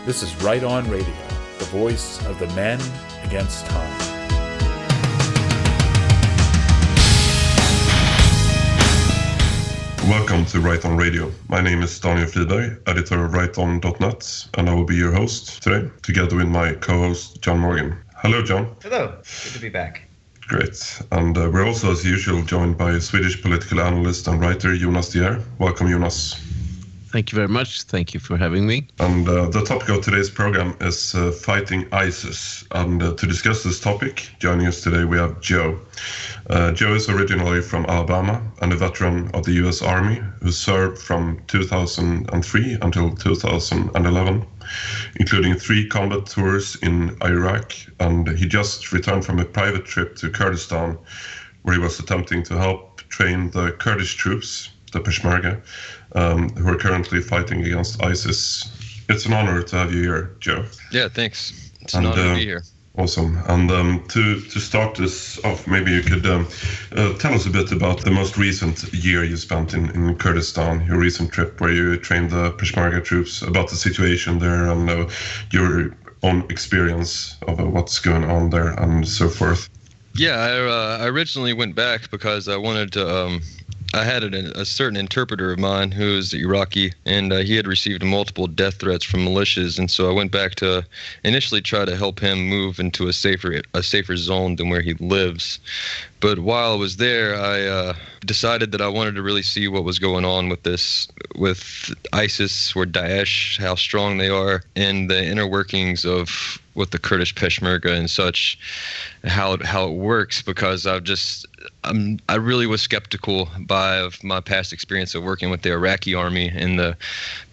This is Right On Radio, the voice of the men against time. Welcome to Right On Radio. My name is Daniel Friberg, editor of righton.net, and I will be your host today, together with my co-host, John Morgan. Hello, John. Hello. Good to be back. Great. And we're also, as usual, joined by Swedish political analyst and writer Jonas De Geer. Welcome, Jonas. Thank you very much. Thank you for having me. And the topic of today's program is fighting ISIS. And to discuss this topic, joining us today, we have Joe. Joe is originally from Alabama and a veteran of the U.S. Army who served from 2003 until 2011, including 3 combat tours in Iraq. And he just returned from a private trip to Kurdistan, where he was attempting to help train the Kurdish troops, the Peshmerga, who are currently fighting against ISIS. It's an honor to have you here, Joe. Yeah, thanks. It's an honor to be here. Awesome. And to start this off, maybe you could tell us a bit about the most recent year you spent in Kurdistan, your recent trip where you trained the Peshmerga troops, about the situation there and your own experience of what's going on there and so forth. Yeah, I originally went back because I wanted to... I had a certain interpreter of mine who was Iraqi, and he had received multiple death threats from militias, and so I went back to initially try to help him move into a safer zone than where he lives. But while I was there, I decided that I wanted to really see what was going on with ISIS or Daesh, how strong they are, and the inner workings of with the Kurdish Peshmerga and such, how it works, because I really was skeptical by my past experience of working with the Iraqi army and the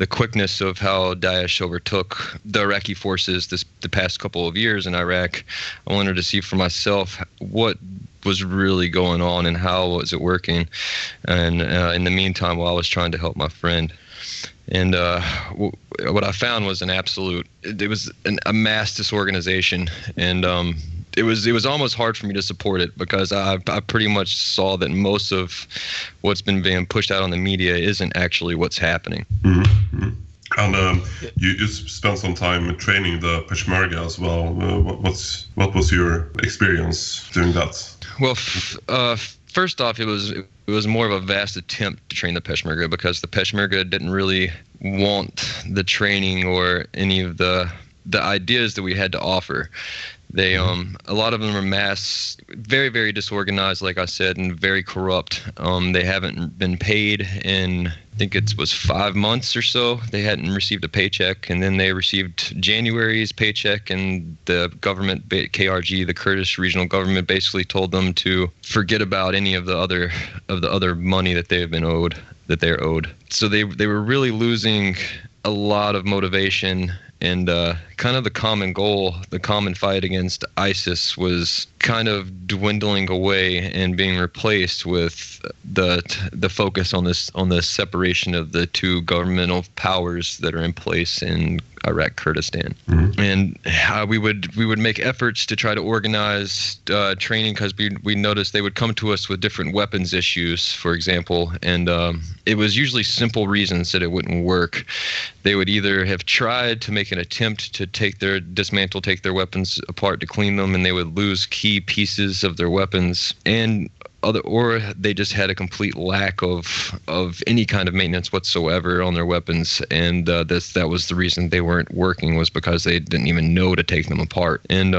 quickness of how Daesh overtook the Iraqi forces the past couple of years in Iraq. I wanted to see for myself what was really going on and how was it working, and in the meantime, while I was trying to help my friend. And what I found was a mass disorganization, and it was almost hard for me to support it, because I pretty much saw that most of what's been being pushed out on the media isn't actually what's happening. Mm-hmm. And you just spent some time training the Peshmerga as well. What was your experience doing that? Well, first off, it was more of a vast attempt to train the Peshmerga, because the Peshmerga didn't really want the training or any of the ideas that we had to offer. They a lot of them are very, very disorganized, like I said, and very corrupt. They haven't been paid in, I think it was 5 months or so. They hadn't received a paycheck, and then they received January's paycheck, and the government, KRG, the Kurdish regional government, basically told them to forget about any of the other money that they're owed. So they were really losing a lot of motivation. And kind of the common goal, the common fight against ISIS, was kind of dwindling away and being replaced with the focus on the separation of the 2 governmental powers that are in place in Iraq, Kurdistan. Mm-hmm. And how we would make efforts to try to organize training, because we noticed they would come to us with different weapons issues, for example, and it was usually simple reasons that it wouldn't work. They would either have tried to make an attempt to take their weapons apart to clean them, and they would lose key pieces of their weapons, or they just had a complete lack of any kind of maintenance whatsoever on their weapons, and that was the reason they weren't working, was because they didn't even know to take them apart. And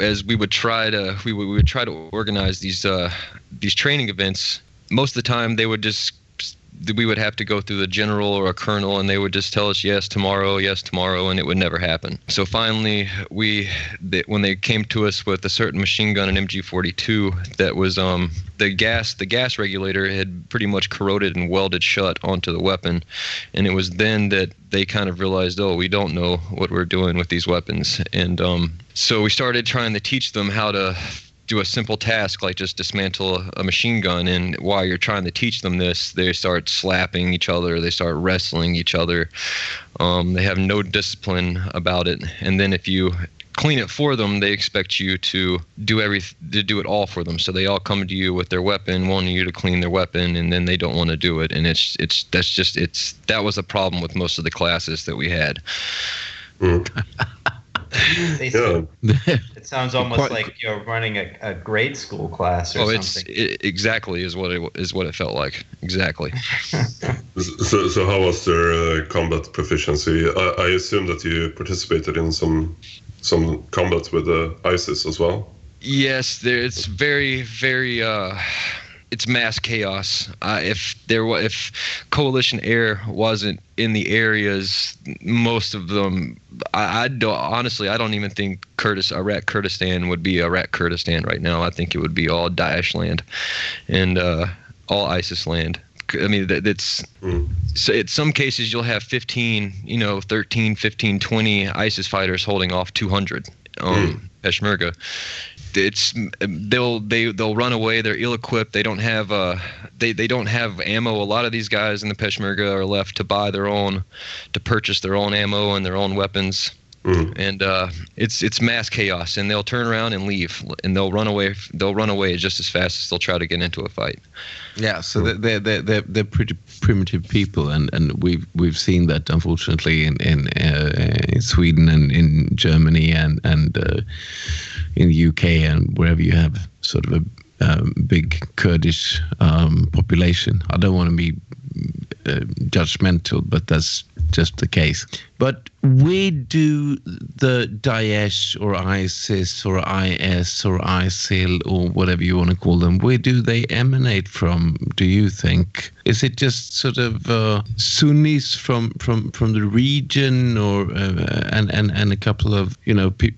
as we would try to organize these training events, most of the time we would have to go through the general or a colonel, and they would just tell us yes tomorrow, and it would never happen. So finally, when they came to us with a certain machine gun, an MG42, that was the gas regulator had pretty much corroded and welded shut onto the weapon, and it was then that they kind of realized, oh, we don't know what we're doing with these weapons. And so we started trying to teach them how to do a simple task like just dismantle a machine gun, and while you're trying to teach them this, they start slapping each other, they start wrestling each other. They have no discipline about it, and then if you clean it for them, they expect you to do it all for them. So they all come to you with their weapon, wanting you to clean their weapon, and then they don't want to do it. And that was a problem with most of the classes that we had. It sounds almost like you're running a grade school class or something. Exactly is what it felt like. Exactly. So how was their combat proficiency? I assume that you participated in some combat with ISIS as well. Yes, it's very, very. It's mass chaos. If coalition air wasn't in the areas, most of them, I don't even think Iraq Kurdistan would be Iraq Kurdistan right now. I think it would be all Daesh land, and all ISIS land. I mean, so in some cases you'll have 13, 15, 20 ISIS fighters holding off 200 Peshmerga. They'll run away. They're ill-equipped. They don't have they don't have ammo. A lot of these guys in the Peshmerga are left to purchase their own ammo and their own weapons. And it's mass chaos. And they'll turn around and leave, and they'll run away. They'll run away just as fast as they'll try to get into a fight. Yeah, so they're pretty primitive people, and we've seen that unfortunately in Sweden and in Germany and in the UK and wherever you have sort of a big Kurdish population. I don't want to be judgmental, but that's just the case. But where do the Daesh or ISIS or IS or ISIL or whatever you want to call them, where do they emanate from, do you think? Is it just sort of Sunnis from the region, or and a couple of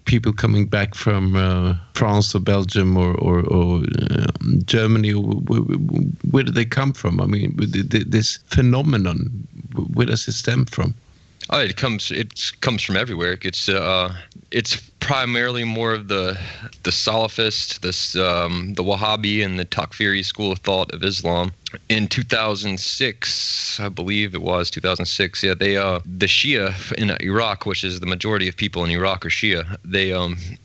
people coming back from France or Belgium or Germany? Or where do they come from? I mean, this phenomenon, where does it stem from? Oh, it comes from everywhere. It's primarily more of the Salafist, the Wahhabi and the Takfiri school of thought of Islam. In 2006, I believe it was 2006. Yeah, the Shia in Iraq, which is the majority of people in Iraq, are Shia.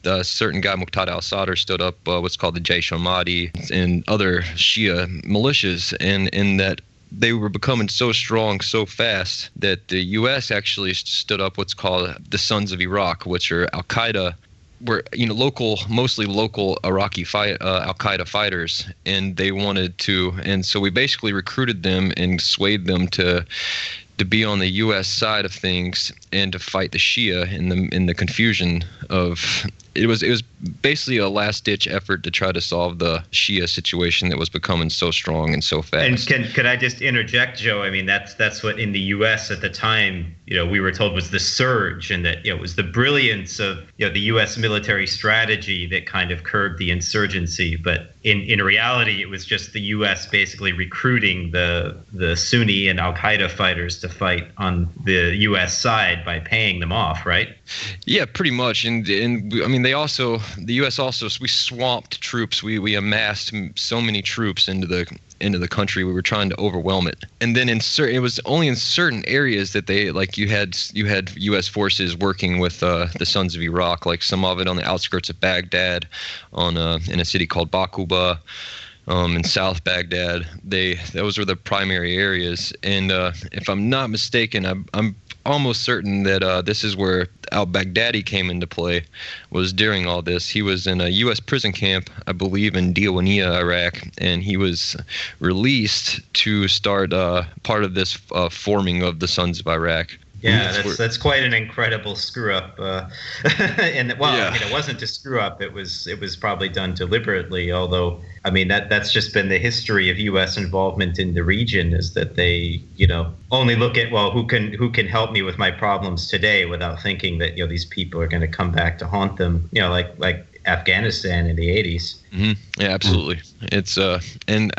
A certain guy, Muqtada al-Sadr, stood up what's called the Jaish al-Mahdi and other Shia militias, and in that. They were becoming so strong so fast that the U.S. actually stood up what's called the Sons of Iraq, which are Al-Qaeda, were mostly local Iraqi Al-Qaeda fighters, and they wanted to, and so we basically recruited them and swayed them to be on the U.S. side of things and to fight the Shia in the confusion of. It was basically a last-ditch effort to try to solve the Shia situation that was becoming so strong and so fast. And could I just interject, Joe? I mean, that's what in the U.S. at the time, we were told was the surge, and that it was the brilliance of the U.S. military strategy that kind of curbed the insurgency. But in reality, it was just the U.S. basically recruiting the Sunni and Al-Qaeda fighters to fight on the U.S. side by paying them off, right? Yeah, pretty much. And I mean, the U.S. also, we swamped troops. We amassed so many troops into the country. We were trying to overwhelm it. And then it was only in certain areas that they, like, you had U.S. forces working with the Sons of Iraq, like some of it on the outskirts of Baghdad, in a city called Baquba. In South Baghdad, those were the primary areas. And if I'm not mistaken, I'm almost certain that this is where al-Baghdadi came into play, was during all this. He was in a U.S. prison camp, I believe, in Diawaniya, Iraq, and he was released to start part of this forming of the Sons of Iraq. Yeah, that's quite an incredible screw up. And I mean, it wasn't a screw up. It was probably done deliberately. Although, I mean, that's just been the history of U.S. involvement in the region, is that they, only look at, well, who can help me with my problems today, without thinking that these people are going to come back to haunt them. Like Afghanistan in the 80s. Mm-hmm. Yeah, absolutely. It's and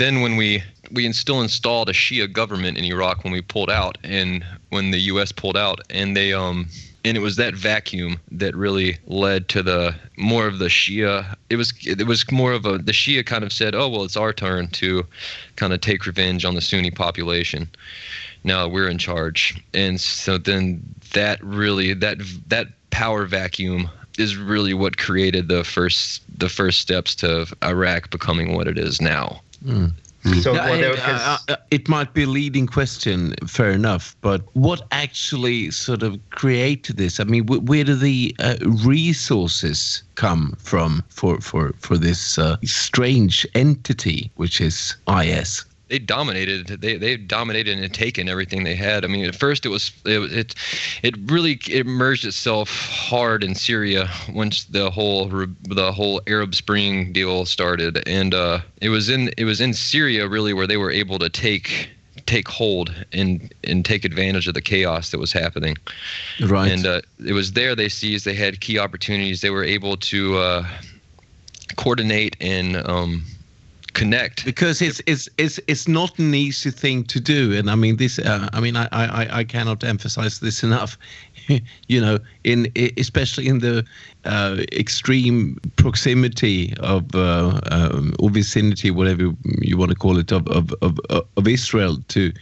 then when we installed a Shia government in Iraq when we pulled out, and when the U.S. pulled out, and they and it was that vacuum that really led to more of the Shia. It was more of the Shia kind of said, oh well, it's our turn to kind of take revenge on the Sunni population. Now we're in charge, and so then that power vacuum is really what created the first steps to Iraq becoming what it is now. So it might be a leading question, fair enough, but what actually sort of created this? I mean, where do the resources come from for this strange entity, which is IS? They dominated. They dominated and had taken everything they had. I mean, at first it really merged itself hard in Syria once the whole Arab Spring deal started, and it was in Syria really where they were able to take hold and take advantage of the chaos that was happening. Right. And it was there they seized. They had key opportunities. They were able to coordinate and connect, because it's not an easy thing to do, and I mean this. I cannot emphasize this enough. You know, especially in the extreme proximity of or vicinity, whatever you want to call it, of Israel, to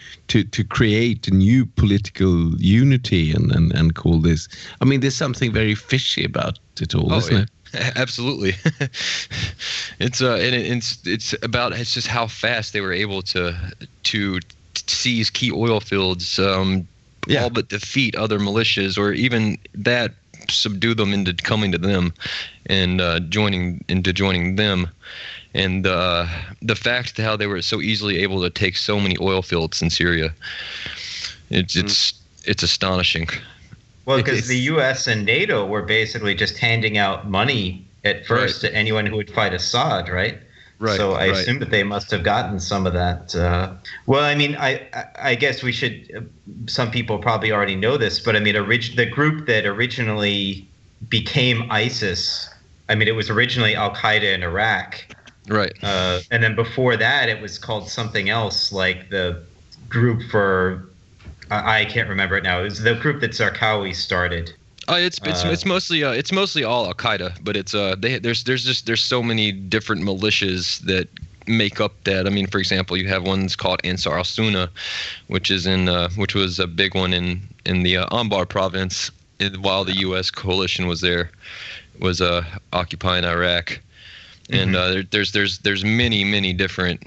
create a new political unity and call this. I mean, there's something very fishy about it all, isn't it? Absolutely. It's just how fast they were able to seize key oil fields, all but defeat other militias, or even that subdue them into coming to them and joining them. And the fact how they were so easily able to take so many oil fields in Syria, it's astonishing. Well, because the U.S. and NATO were basically just handing out money at first to anyone who would fight Assad, right? Right. So I assume that they must have gotten some of that. Well, I mean, I guess we should. Some people probably already know this, but I mean, the group that originally became ISIS. I mean, it was originally Al Qaeda in Iraq, right? And then before that, it was called something else, like the group for. I can't remember it now. It was the group that Zarqawi started. It's mostly all Al Qaeda, but it's there's so many different militias that make up that. I mean, for example, you have ones called Ansar al-Sunnah, which was a big one in the Anbar province while the U.S. coalition was occupying Iraq, and there's many different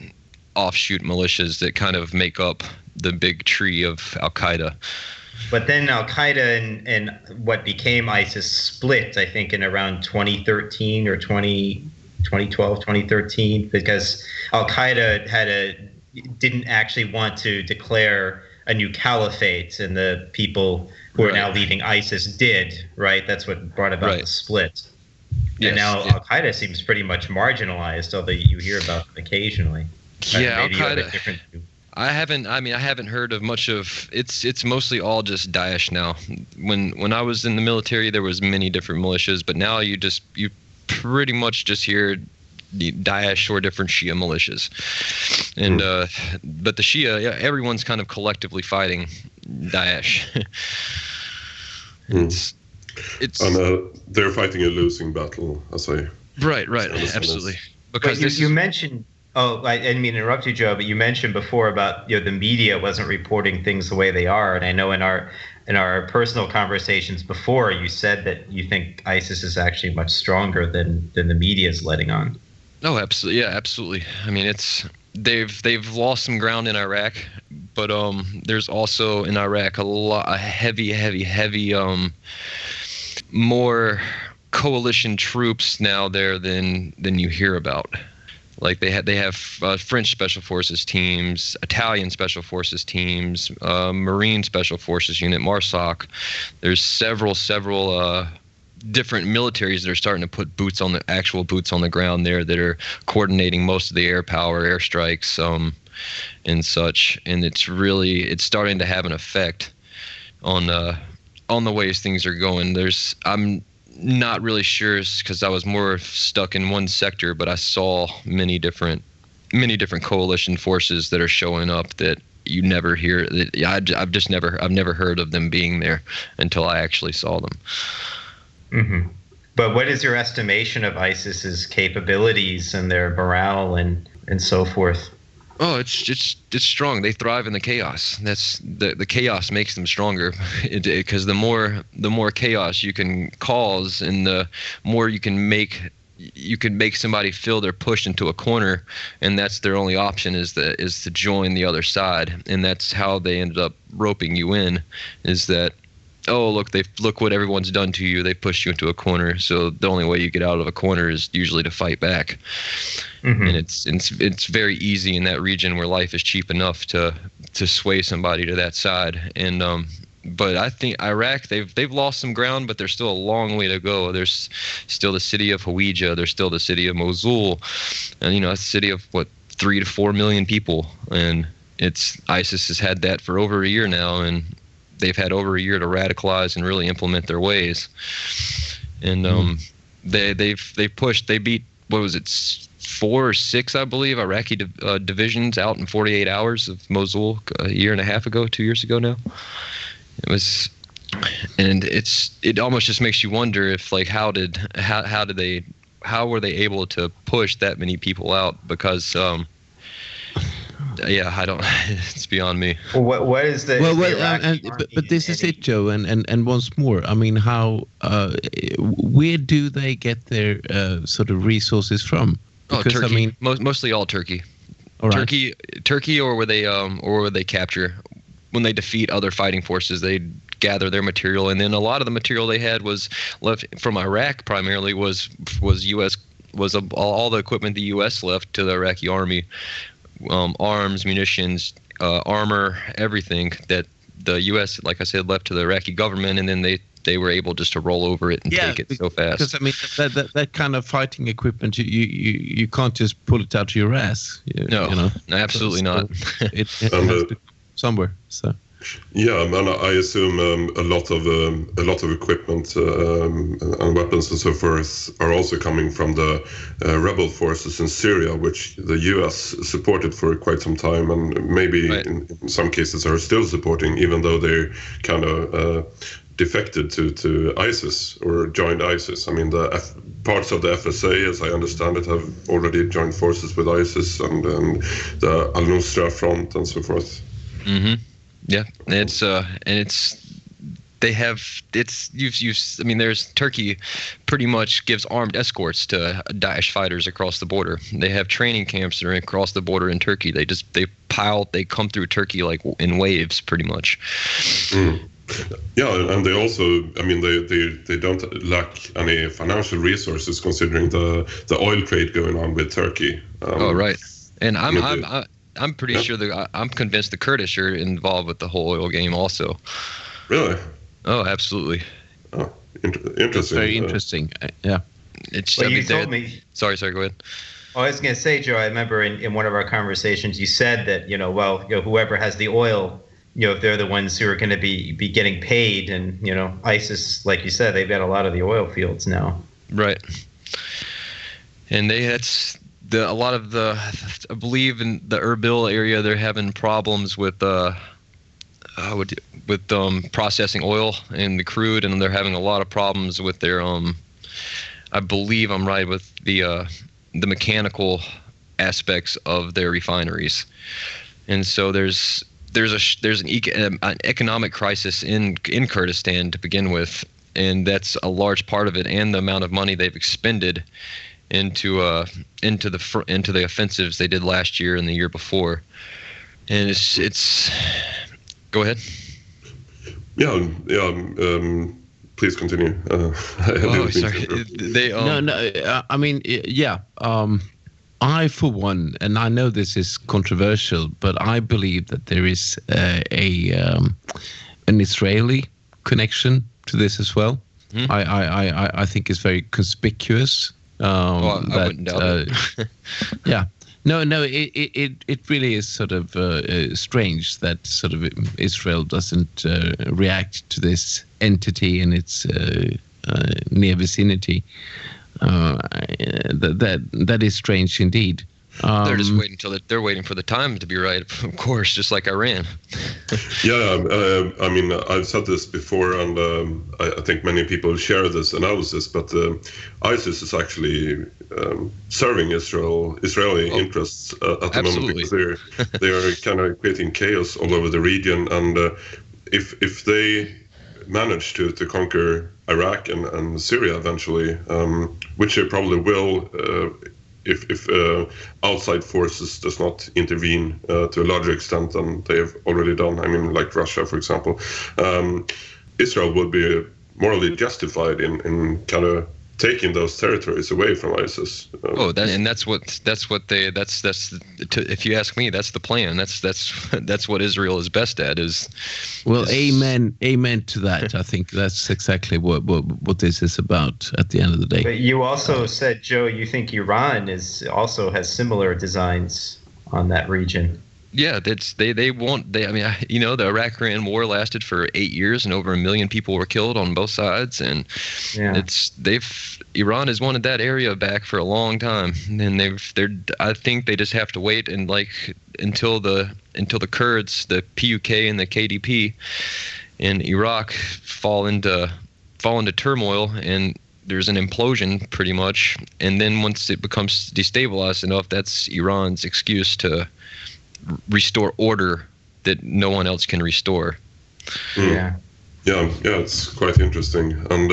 offshoot militias that kind of make up the big tree of Al Qaeda. But then Al Qaeda and what became ISIS split, I think, in around 2013 or 2012, 2013, because Al Qaeda didn't actually want to declare a new caliphate, and the people who are now leading ISIS did, right? That's what brought about the split. Yes, and now Al Qaeda seems pretty much marginalized, although you hear about them occasionally. Yeah, Al Qaeda. I haven't heard of much of it's mostly all just Daesh now. When I was in the military, there was many different militias, but now you pretty much just hear the Daesh or different Shia militias. And but the Shia, everyone's kind of collectively fighting Daesh. It's and they're fighting a losing battle, I say. Right, absolutely. Because you mentioned. Oh, I didn't mean to interrupt you, Joe, but you mentioned before about the media wasn't reporting things the way they are, and I know in our personal conversations before, you said that you think ISIS is actually much stronger than the media is letting on. Oh, absolutely, yeah, absolutely. I mean, they've lost some ground in Iraq, but there's also in Iraq a heavy more coalition troops now there than you hear about. Like they have French Special Forces teams, Italian Special Forces teams, Marine Special Forces Unit, MARSOC. There's several different militaries that are starting to put actual boots on the ground there that are coordinating most of the air power, airstrikes, and such. And it's starting to have an effect on the ways things are going. I'm not really sure because I was more stuck in one sector, but I saw many different coalition forces that are showing up that you never hear. I've never heard of them being there until I actually saw them. Mm-hmm. But what is your estimation of ISIS's capabilities and their morale and so forth? Oh, it's strong. They thrive in the chaos. That's the chaos makes them stronger, because the more chaos you can cause, and the more you can make you can make somebody feel they're pushed into a corner, and that's their only option is to join the other side, and that's how they ended up roping you in. Is that, oh, look what everyone's done to you. They pushed you into a corner, so the only way you get out of a corner is usually to fight back. Mm-hmm. And it's very easy in that region where life is cheap enough to sway somebody to that side. And but I think Iraq, they've lost some ground, but there's still a long way to go. There's still the city of Hawija, there's still the city of Mosul, and a city of 3 to 4 million people, and ISIS has had that for over a year now, and they've had over a year to radicalize and really implement their ways. And they pushed, they beat, what was it, 4 or 6, I believe, Iraqi divisions out in 48 hours of Mosul a year and a half ago, 2 years ago now. It was, and it almost just makes you wonder if how were they able to push that many people out? Because I don't. It's beyond me. Well, what is the? But this is it, Joe. And once more, I mean, how? Where do they get their sort of resources from? Because, Turkey. I mean, mostly all Turkey. All right. Turkey, or where they capture. When they defeat other fighting forces, they gather their material, and then a lot of the material they had was left from Iraq. Primarily was U.S. was all the equipment the U.S. left to the Iraqi army, arms, munitions, armor, everything that the U.S. like I said left to the Iraqi government, and then they were able just to roll over it and take it so fast. Because I mean that kind of fighting equipment, you can't just pull it out of your ass. No, absolutely not. It has to come somewhere. So. Yeah, and I assume a lot of equipment and weapons and so forth are also coming from the rebel forces in Syria, which the U.S. supported for quite some time, and maybe in some cases are still supporting, even though they're kind of defected to ISIS or joined ISIS. I mean, the parts of the FSA, as I understand it, have already joined forces with ISIS and the Al-Nusra Front and so forth. Mm-hmm. Yeah, there's Turkey pretty much gives armed escorts to Daesh fighters across the border. They have training camps that are across the border in Turkey. They come through Turkey like in waves, pretty much. Mm. Yeah, and they also, I mean, they don't lack any financial resources considering the oil trade going on with Turkey. Right, and I'm pretty sure I'm convinced the Kurdish are involved with the whole oil game also. Really? Oh, absolutely. Oh, interesting. It's very interesting. Yeah. You told me. Sorry, go ahead. Oh, I was going to say, Joe, I remember in one of our conversations you said that, whoever has the oil, if they're the ones who are going to be getting paid, and, ISIS, like you said, they've got a lot of the oil fields now. Right. And a lot of I believe in the Erbil area, they're having problems with processing oil and the crude, and they're having a lot of problems with their I believe I'm right with the mechanical aspects of their refineries, and so there's an economic crisis in Kurdistan to begin with, and that's a large part of it, and the amount of money they've expended into the offensives they did last year and the year before, and it's. Go ahead. Yeah. Please continue. Sorry. I mean, yeah. I, for one, and I know this is controversial, but I believe that there is an Israeli connection to this as well. Mm-hmm. I think it's very conspicuous. I wouldn't doubt it. Yeah. No. It really is sort of strange that sort of Israel doesn't react to this entity in its near vicinity. That is strange indeed. They're just waiting they're waiting for the time to be right, of course, just like Iran. Yeah, I mean, I've said this before, and I think many people share this analysis, but ISIS is actually serving Israeli interests at the moment, because they are kind of creating chaos all over the region, and if they manage to conquer Iraq and Syria eventually, which they probably will if outside forces does not intervene to a larger extent than they have already done. I mean, like Russia, for example. Israel would be morally justified in kind of taking those territories away from ISIS. That's if you ask me, that's the plan. That's what Israel is best at. Amen to that. I think that's exactly what this is about at the end of the day. But you also said, Joe, you think Iran also has similar designs on that region. Yeah, they want. I mean, the Iraq-Iran war lasted for 8 years, and over 1 million people were killed on both sides. And Iran has wanted that area back for a long time, and I think they just have to wait and until the Kurds, the PUK and the KDP in Iraq fall into turmoil, and there's an implosion pretty much. And then once it becomes destabilized enough, that's Iran's excuse to restore order that no one else can restore. Yeah, it's quite interesting. And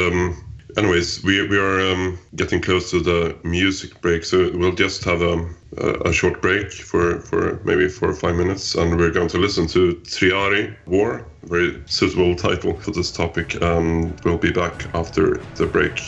anyways, we are getting close to the music break, so we'll just have a short break for maybe 4 or 5 minutes, and we're going to listen to Triari War, a very suitable title for this topic. We'll be back after the break.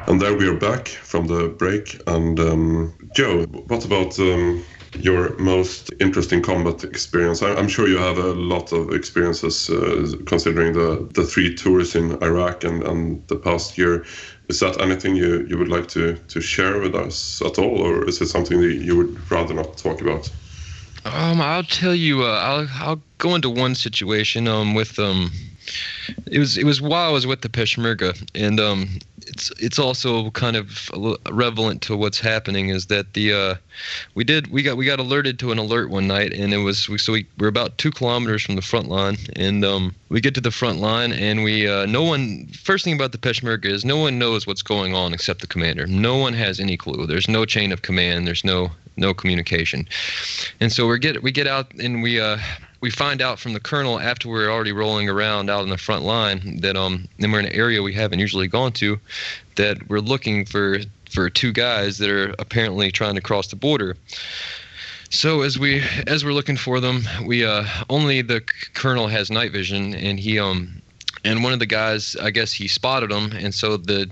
And there we are back from the break. And Joe, what about your most interesting combat experience? I'm sure you have a lot of experiences considering the 3 tours in Iraq and the past year. Is that anything you would like to share with us at all, or is it something that you would rather not talk about? I'll tell you. I'll go into one situation with it was while I was with the Peshmerga, and it's also kind of relevant to what's happening is that we got alerted to an alert one night, and we're about 2 kilometers from the front line, and we get to the front line, and first thing about the Peshmerga is no one knows what's going on except the commander. No one has any clue. There's no chain of command. There's no communication, and so we get out, and we find out from the colonel after we're already rolling around out in the front line that and we're in an area we haven't usually gone to, that we're looking for 2 guys that are apparently trying to cross the border. So as we're looking for them, we only the colonel has night vision, and he and one of the guys, I guess he spotted them, and so the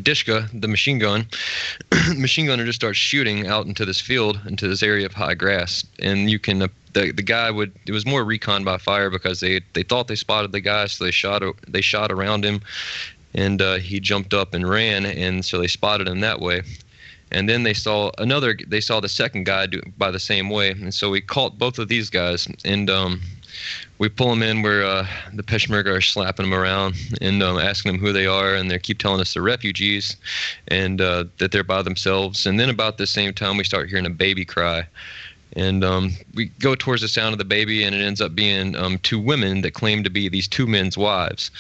Dishka, the machine gunner just starts shooting out into this field, into this area of high grass, and you can the guy it was more recon by fire because they thought they spotted the guy, so they shot around him, and he jumped up and ran, and so they spotted him that way. And then they saw the second guy by the same way, and so we caught both of these guys, and we pull them in where the Peshmerga are slapping them around and asking them who they are, and they keep telling us they're refugees and that they're by themselves. And then about the same time, we start hearing a baby cry. And we go towards the sound of the baby, and it ends up being 2 women that claim to be these 2 men's wives,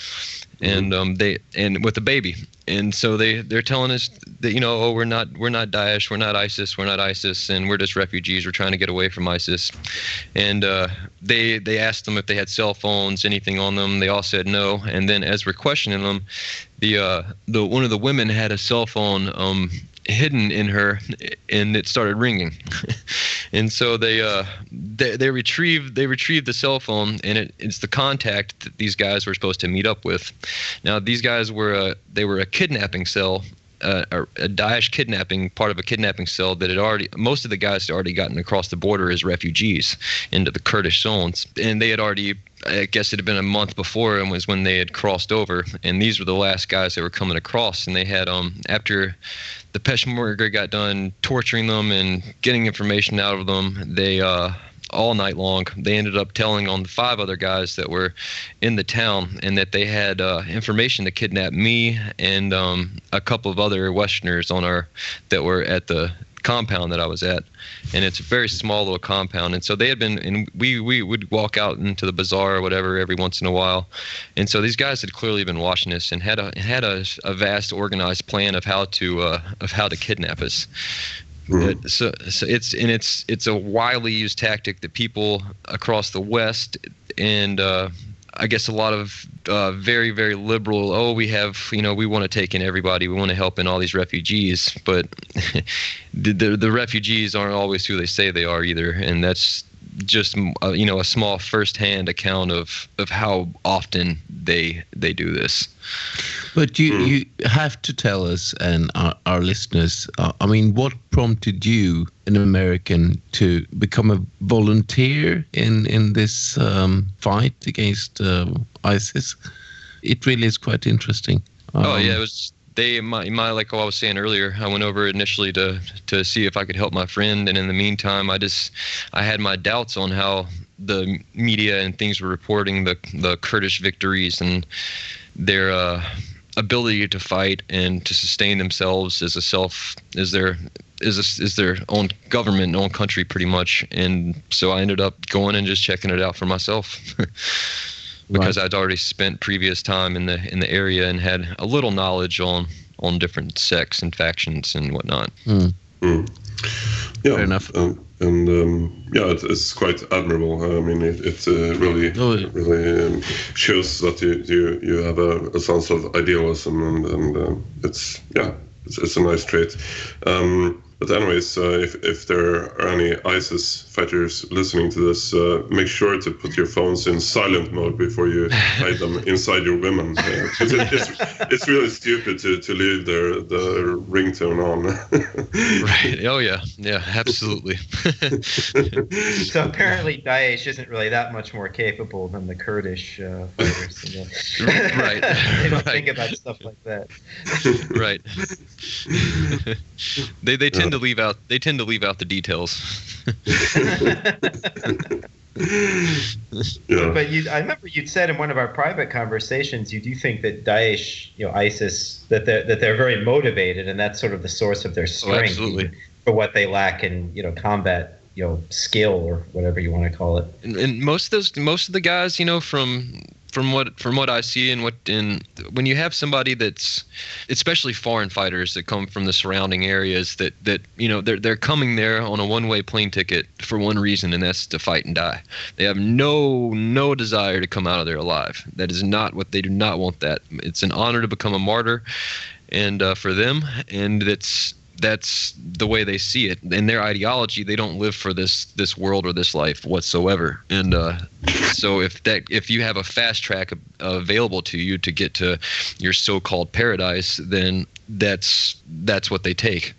and with a baby. And so they're telling us that, we're not Daesh, we're not ISIS, and we're just refugees. We're trying to get away from ISIS. And they asked them if they had cell phones, anything on them. They all said no. And then as we're questioning them, the one of the women had a cell phone hidden in her, and it started ringing. And so they retrieved the cell phone, and it's the contact that these guys were supposed to meet up with. Now these guys were a kidnapping cell, a Daesh kidnapping, part of a kidnapping cell that most of the guys had already gotten across the border as refugees into the Kurdish zones, and they had already, I guess it had been a month before, and was when they had crossed over, and these were the last guys that were coming across. And they had after the Peshmerga got done torturing them and getting information out of them, they all night long they ended up telling on the 5 other guys that were in the town, and that they had information to kidnap me and a couple of other Westerners that were at the compound that I was at. And it's a very small little compound, and so they had been, and we would walk out into the bazaar or whatever every once in a while, and so these guys had clearly been watching us and had a vast organized plan of how to kidnap us. Mm-hmm. So it's a widely used tactic that people across the West and I guess a lot of very, very liberal, we want to take in everybody, we want to help in all these refugees, but the refugees aren't always who they say they are either, and that's just a small first-hand account of how often they do this. But you have to tell us and our listeners, what prompted you, an American, to become a volunteer in this fight against ISIS? It really is quite interesting. It was like I was saying earlier, I went over initially to see if I could help my friend, and in the meantime, I had my doubts on how the media and things were reporting the Kurdish victories and their ability to fight and to sustain themselves as their own government, own country, pretty much. And so I ended up going and just checking it out for myself. Because I'd already spent previous time in the area and had a little knowledge on different sects and factions and whatnot. Yeah, fair enough. It's quite admirable. It really shows that you have a sense of idealism, and it's a nice trait. But anyways, if there are any ISIS fighters listening to this, make sure to put your phones in silent mode before you hide them inside your women. It's really stupid to leave the ringtone on. Right. Oh yeah, absolutely. So apparently Daesh isn't really that much more capable than the Kurdish fighters. Right. They don't think about stuff like that. Right. They tend to leave out the details. Yeah. But I remember you'd said in one of our private conversations, you do think that Daesh, ISIS, that they're very motivated, and that's sort of the source of their strength for what they lack in, combat, skill or whatever you want to call it. And most of the guys, from what I see and when you have somebody that's, especially foreign fighters that come from the surrounding areas that they're coming there on a one-way plane ticket for one reason, and that's to fight and die. They have no desire to come out of there alive. That is not what they do. Not want that. It's an honor to become a martyr, and for them, and that's the way they see it. In their ideology, they don't live for this world or this life whatsoever. And so if you have a fast track available to you to get to your so-called paradise, then that's what they take.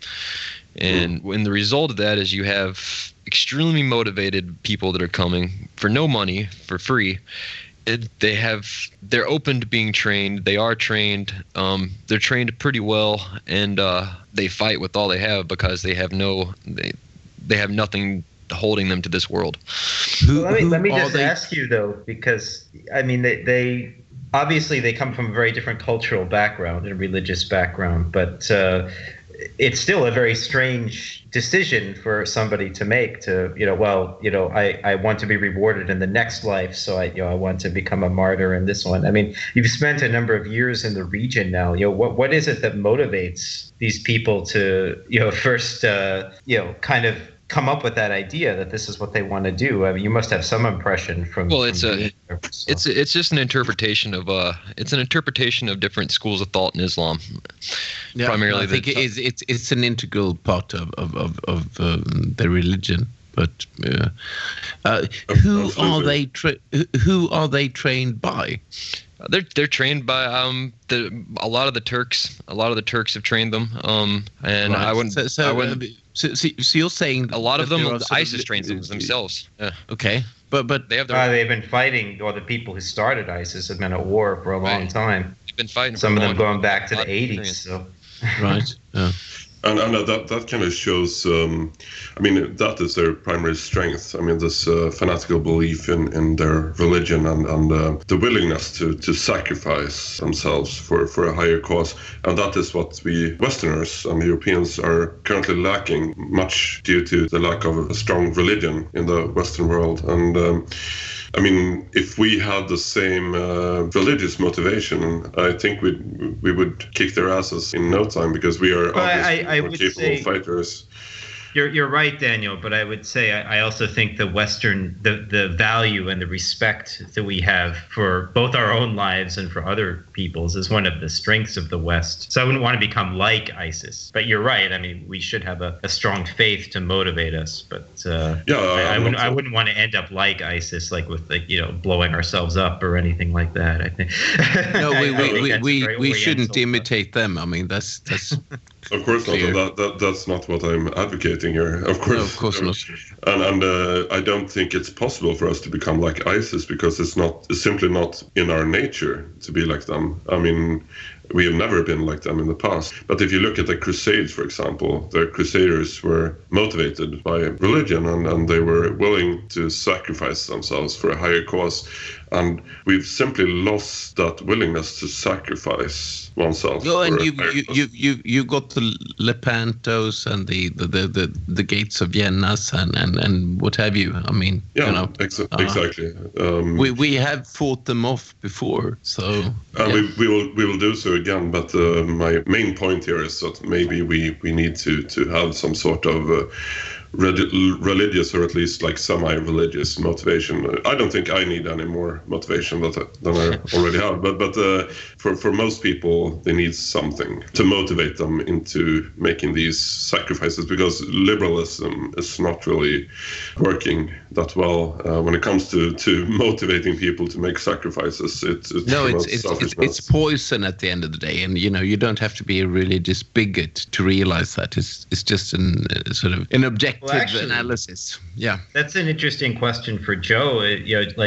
And when the result of that is you have extremely motivated people that are coming for no money, for free. They're open to being trained. They are trained. They're trained pretty well, and they fight with all they have because they have nothing holding them to this world. Let me just ask you though, because I mean they obviously they come from a very different cultural background and religious background, but it's still a very strange decision for somebody to make to, I want to be rewarded in the next life. So I want to become a martyr in this one. I mean, you've spent a number of years in the region now. What is it that motivates these people to, first, kind of come up with that idea that this is what they want to do? I mean, you must have some impression from. Well, it's just an interpretation of different schools of thought in Islam. Yeah, primarily, I think it's an integral part of their religion. But who are they trained by? They're trained by a lot of the Turks. A lot of the Turks have trained them. And right. I wouldn't. So you're saying a lot of them, ISIS trains them themselves. Yeah. Okay, but they've been fighting, or the people who started ISIS have been at war for a long time. They've been fighting. Some of them going back to the 80s. So. Right. Yeah. And that kind of shows, that is their primary strength. I mean, this fanatical belief in their religion and the willingness to sacrifice themselves for a higher cause. And that is what we Westerners and Europeans are currently lacking, much due to the lack of a strong religion in the Western world. And if we had the same religious motivation, I think we would kick their asses in no time, because we are obviously more capable fighters. You're right, Daniel, but I would say I also think the Western, the value and the respect that we have for both our own lives and for other people's is one of the strengths of the West. So I wouldn't want to become like ISIS. But you're right. I mean, we should have a strong faith to motivate us. But I wouldn't want to end up like ISIS, like with blowing ourselves up or anything like that. I think. No, we shouldn't imitate them. I mean, that's. Of course not. That's not what I'm advocating here. Of course, no, of course not. And I don't think it's possible for us to become like ISIS, because it's simply not in our nature to be like them. I mean, we have never been like them in the past. But if you look at the Crusades, for example, the Crusaders were motivated by religion, and they were willing to sacrifice themselves for a higher cause. And we've simply lost that willingness to sacrifice oneself. No, and you got the Lepantos and the gates of Viennas and what have you. I mean, exactly. We have fought them off before, so we will do so again. But my main point here is that maybe we need to have some sort of religious, or at least like semi-religious motivation. I don't think I need any more motivation than I already have, but for most people, they need something to motivate them into making these sacrifices, because liberalism is not really working that well when it comes to motivating people to make sacrifices. It's poison at the end of the day, and you don't have to be a religious bigot to realize that. It's just an objective analysis. Yeah, that's an interesting question for Joe.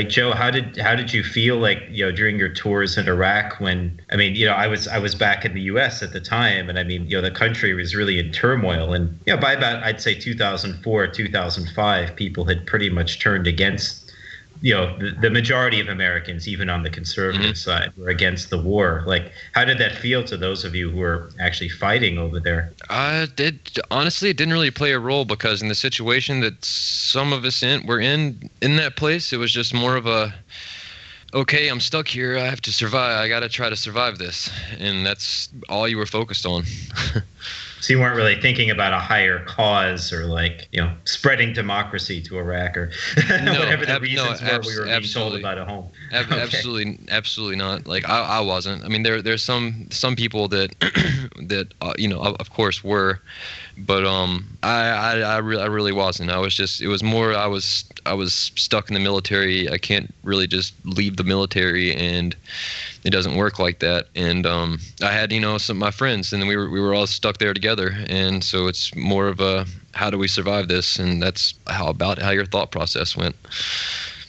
Joe, how did you feel during your tours in Iraq when I was back in the U.S. at the time, and the country was really in turmoil, and by about I'd say 2004, 2005, people had pretty much turned against the majority of Americans, even on the conservative side, were against the war. Like, how did that feel to those of you who were actually fighting over there? Honestly, it didn't really play a role, because in the situation that some of us were in that place, it was just more of a, okay, I'm stuck here. I have to survive. I got to try to survive this. And that's all you were focused on. So you weren't really thinking about a higher cause, or like, spreading democracy to Iraq, or whatever the reasons were we were being told about at home. Okay. Absolutely not. Like, I wasn't. I mean, there's some people that of course were, but I really wasn't. It was more I was stuck in the military. I can't really just leave the military, and it doesn't work like that. And I had some of my friends, and we were all stuck there together. And so it's more of a, how do we survive this? And that's how your thought process went.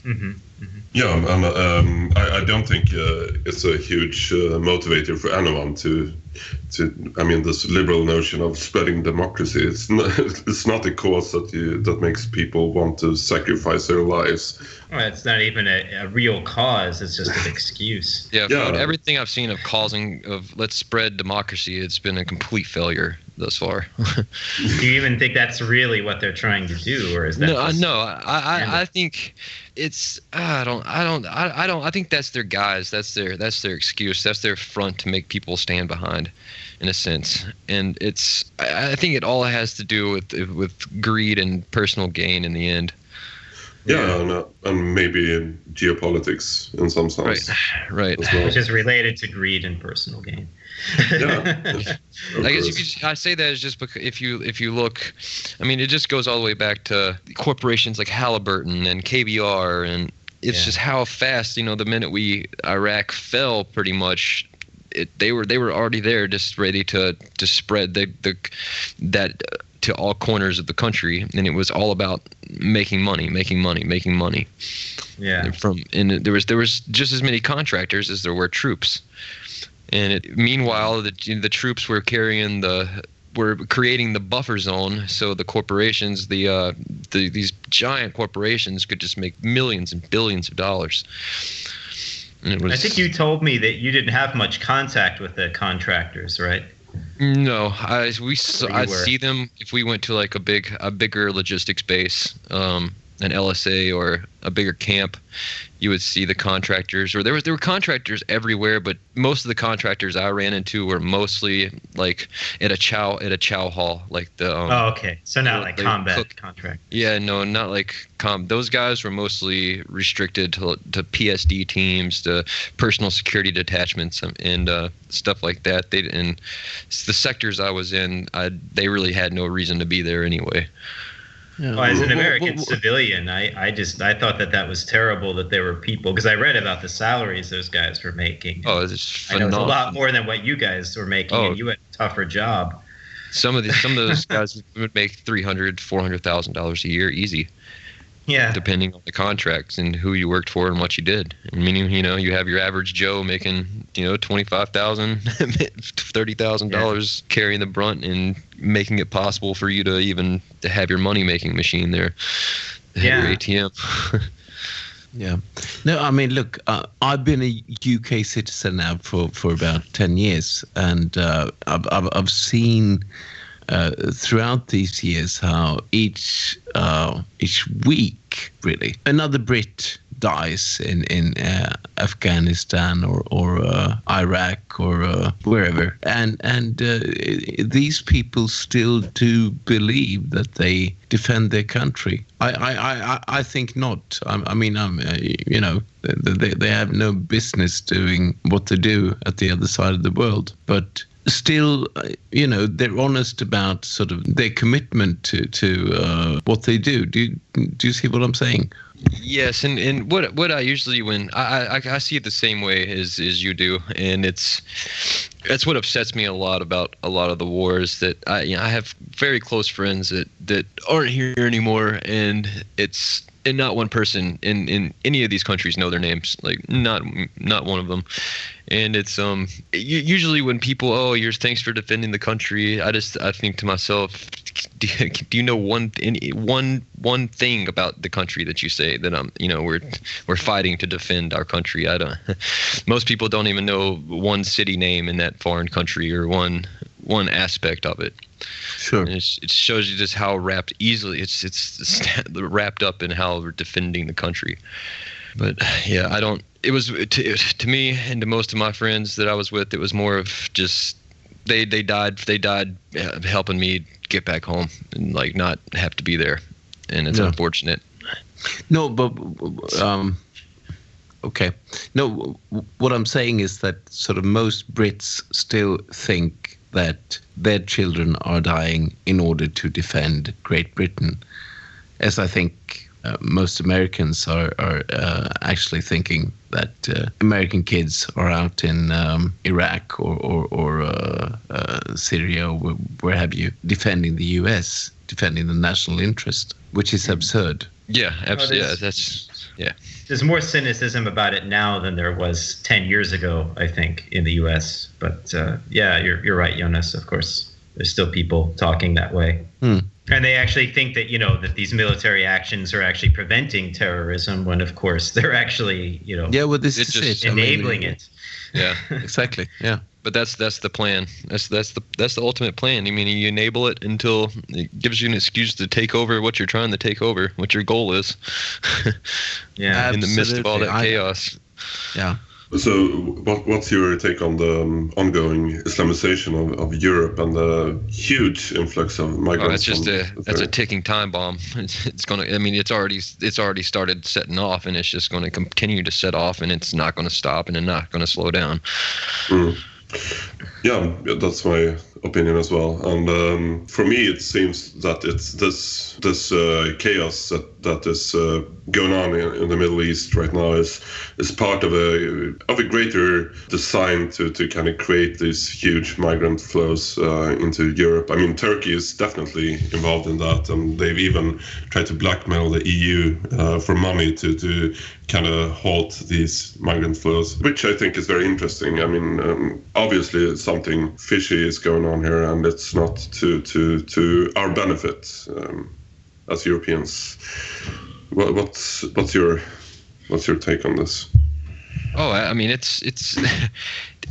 Mm-hmm. Mm-hmm. Yeah, and I don't think it's a huge motivator for anyone to. I mean, this liberal notion of spreading democracy. It's not a cause that makes people want to sacrifice their lives. Well, it's not even a real cause. It's just an excuse. Yeah. Everything I've seen of let's spread democracy, it's been a complete failure thus far. Do you even think that's really what they're trying to do, or is that? No. I think it's. I think that's their guise. That's their excuse. That's their front to make people stand behind, in a sense. And I think it all has to do with greed and personal gain in the end. Yeah, and maybe in geopolitics in some sense. Right. Well. Which is related to greed and personal gain. Yeah. I guess I say that is just because if you look, I mean, it just goes all the way back to corporations like Halliburton and KBR, and it's just how fast, the minute Iraq fell, pretty much. They were already there, just ready to spread that to all corners of the country, and it was all about making money. Yeah. And there was just as many contractors as there were troops, and meanwhile the troops were creating the buffer zone, so the corporations, these giant corporations, could just make millions and billions of dollars. I think you told me that you didn't have much contact with the contractors, right? No, I'd see them if we went to like a bigger logistics base, an LSA or a bigger camp. You would see the contractors, or there were contractors everywhere, but most of the contractors I ran into were mostly like at a chow hall, like the. Okay, so not like combat contract. Yeah, no, not like those guys were mostly restricted to PSD teams, to personal security detachments, and stuff like that. And the sectors I was in, they really had no reason to be there anyway. Yeah. Well, as an American civilian, I thought that was terrible that there were people, because I read about the salaries those guys were making. Oh, it's phenomenal. I know it's a lot more than what you guys were making, and you had a tougher job. Some of those guys would make $300,000-$400,000 a year easy. Yeah. Depending on the contracts and who you worked for and what you did. Meaning, you have your average Joe making, $25,000, $30,000 carrying the brunt and making it possible for you to even to have your money making machine there. Your ATM. Yeah. No, I mean, look, I've been a UK citizen now for about 10 years, and I've seen throughout these years how each week, really, another Brit dies in Afghanistan or Iraq or wherever, and these people still do believe that they defend their country. I think not. I mean, they have no business doing what they do at the other side of the world, but still, they're honest about sort of their commitment to what they do. Do you see what I'm saying? Yes, and what I usually, when I see it the same way as you do, and that's what upsets me a lot about a lot of the wars, that I have very close friends that aren't here anymore, and not one person in any of these countries know their names, like not one of them. And it's usually when people, thanks for defending the country, I think to myself, do you know one thing about the country that you say that we're fighting to defend our country? I don't. Most people don't even know one city name in that foreign country or one aspect of it. Sure. And it shows you just how wrapped up in how we're defending the country. But yeah, I don't. It was to me and to most of my friends that I was with, it was more of just they died helping me get back home and like not have to be there, and it's unfortunate. No, but okay. No, what I'm saying is that sort of most Brits still think that their children are dying in order to defend Great Britain, as I think most Americans are actually thinking that American kids are out in Iraq or Syria, or where have you, defending the U.S., defending the national interest, which is absurd. Yeah, absolutely. There's more cynicism about it now than there was 10 years ago, I think, in the U.S. But you're right, Jonas. Of course, there's still people talking that way. And they actually think that, that these military actions are actually preventing terrorism when, of course, they're actually, this is just enabling it. Yeah, exactly. Yeah. But that's the plan. That's the ultimate plan. I mean, you enable it until it gives you an excuse to take over what you're trying to take over, what your goal is. Yeah, in the midst of all that chaos. Yeah. So what's your take on the ongoing Islamization of Europe and the huge influx of migrants? That's a ticking time bomb. It's going to, I mean, it's already started setting off, and it's just going to continue to set off, and it's not going to stop, and it's not going to slow down. Yeah, that's my opinion as well. And for me, it seems that it's this chaos that is going on in the Middle East right now is part of a greater design to kind of create these huge migrant flows into Europe. I mean, Turkey is definitely involved in that, and they've even tried to blackmail the EU for money to kind of halt these migrant flows, which I think is very interesting. I mean, obviously something fishy is going on here, and it's not to our benefit as Europeans. What's your take on this? Oh, I mean, it's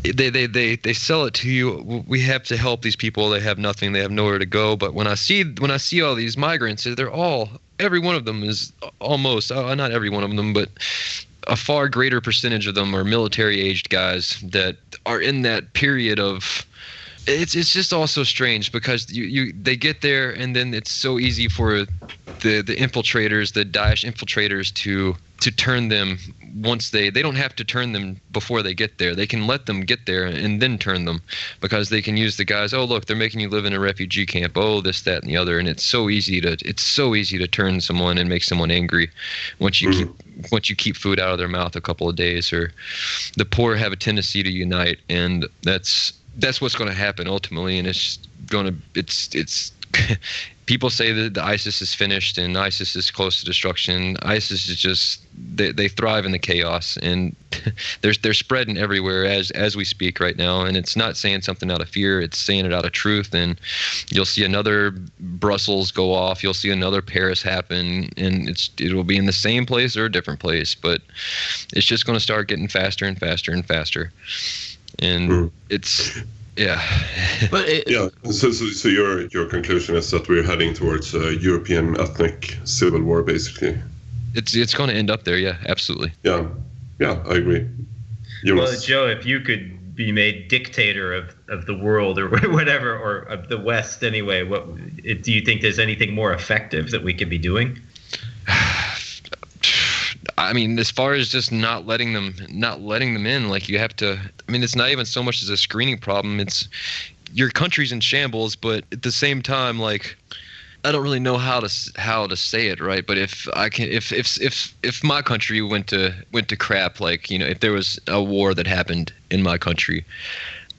they sell it to you. We have to help these people. They have nothing. They have nowhere to go. But when I see all these migrants, every one of them is almost, not every one of them, but a far greater percentage of them are military-aged guys that are in that period of. It's just also strange because they get there, and then it's so easy for the infiltrators, the Daesh infiltrators, to turn them once they don't have to turn them before they get there. They can let them get there and then turn them, because they can use the guys. Oh, look, they're making you live in a refugee camp. Oh, this, that, and the other. And it's so easy to turn someone and make someone angry once you keep food out of their mouth a couple of days. Or the poor have a tendency to unite, and that's what's going to happen ultimately. And it's people say that the ISIS is finished and ISIS is close to destruction. ISIS is just they thrive in the chaos, and they're spreading everywhere as we speak right now. And it's not saying something out of fear; it's saying it out of truth. And you'll see another Brussels go off. You'll see another Paris happen, and it will be in the same place or a different place, but it's just going to start getting faster and faster and faster. And it's. Yeah. So your conclusion is that we're heading towards a European ethnic civil war, basically. It's going to end up there. Yeah, absolutely. Yeah, I agree. Well, Joe, if you could be made dictator of the world or whatever, or of the West anyway, what do you think? There's anything more effective that we could be doing? I mean, as far as just not letting them in, like you have to. I mean, it's not even so much as a screening problem. It's your country's in shambles, but at the same time, like I don't really know how to say it right. But if my country went to crap, like if there was a war that happened in my country,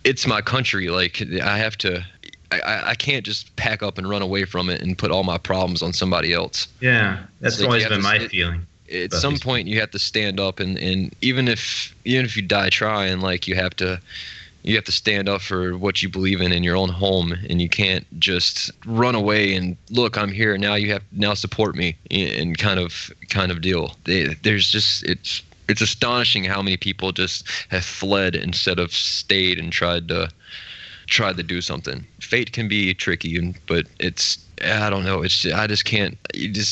it's my country. Like I have to. I can't just pack up and run away from it and put all my problems on somebody else. Yeah, that's always been my feeling. At some point you have to stand up, and even if you die trying, like you have to You have to stand up for what you believe in your own home, and you can't just run away and look, I'm here now. You have now support me and kind of deal. There's just it's astonishing how many people just have fled instead of stayed and tried to do something. Fate can be tricky, but I don't know. I just can't.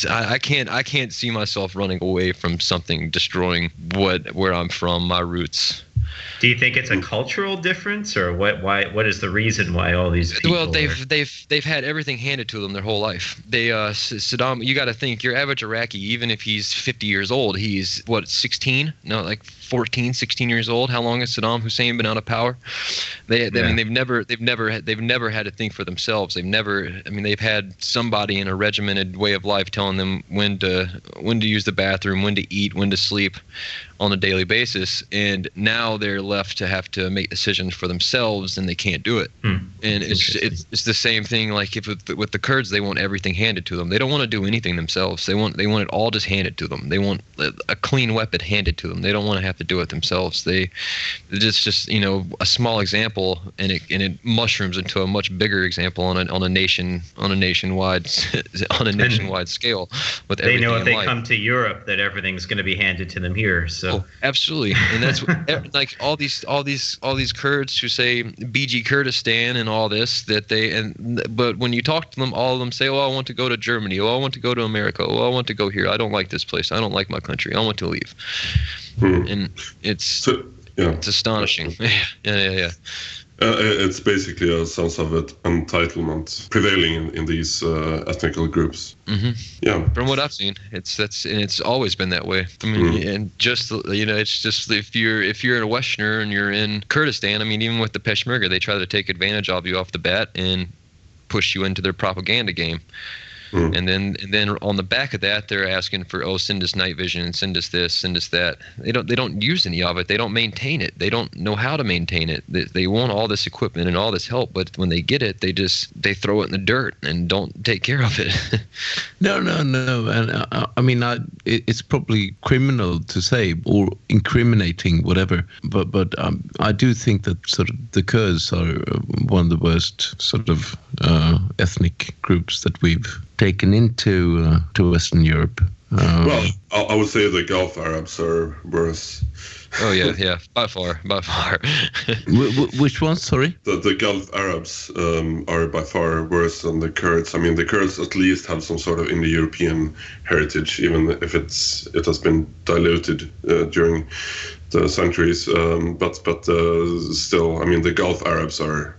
I can't see myself running away from something destroying where I'm from, my roots. Do you think it's a cultural difference, or what is the reason why all these people? Well, they've had everything handed to them their whole life. Saddam. You got to think, your average Iraqi, even if he's 50 years old, he's 16? No, like 14, 16 years old. How long has Saddam Hussein been out of power? I mean, they've never had to think for themselves. They've had somebody in a regimented way of life telling them when to use the bathroom, when to eat, when to sleep on a daily basis, and now they're left to have to make decisions for themselves, and they can't do it. And it's the same thing. Like if with the Kurds, they want everything handed to them. They don't want to do anything themselves. They want it all just handed to them. They want a clean weapon handed to them. They don't want to have to do it themselves. It's just a small example, and it mushrooms into a much bigger example on a nationwide scale. With they know if they come to Europe that everything's going to be handed to them here. So absolutely, and that's like all these Kurds who say BG Kurdistan and all this but when you talk to them, all of them say, "Oh, I want to go to Germany. Oh, I want to go to America. Oh, I want to go here. I don't like this place. I don't like my country. I want to leave." And it's astonishing. Yeah. It's basically a sense of entitlement prevailing in these ethnical groups. Mm-hmm. Yeah. From what I've seen, it's always been that way. I mean, and just it's just if you're a Westerner and you're in Kurdistan, I mean, even with the Peshmerga, they try to take advantage of you off the bat and push you into their propaganda game. And then on the back of that, they're asking for, send us night vision and send us this, send us that. They don't use any of it. They don't maintain it. They don't know how to maintain it. They want all this equipment and all this help, but when they get it, they throw it in the dirt and don't take care of it. No. And I mean, it's probably criminal to say, or incriminating, whatever. But I do think that sort of the Kurds are one of the worst sort of ethnic groups that we've taken into to Western Europe. Well, I would say the Gulf Arabs are worse. Oh yeah, by far. Which one? Sorry. The Gulf Arabs are by far worse than the Kurds. I mean, the Kurds at least have some sort of Indo-European heritage, even if it has been diluted during the centuries. But still, I mean, the Gulf Arabs are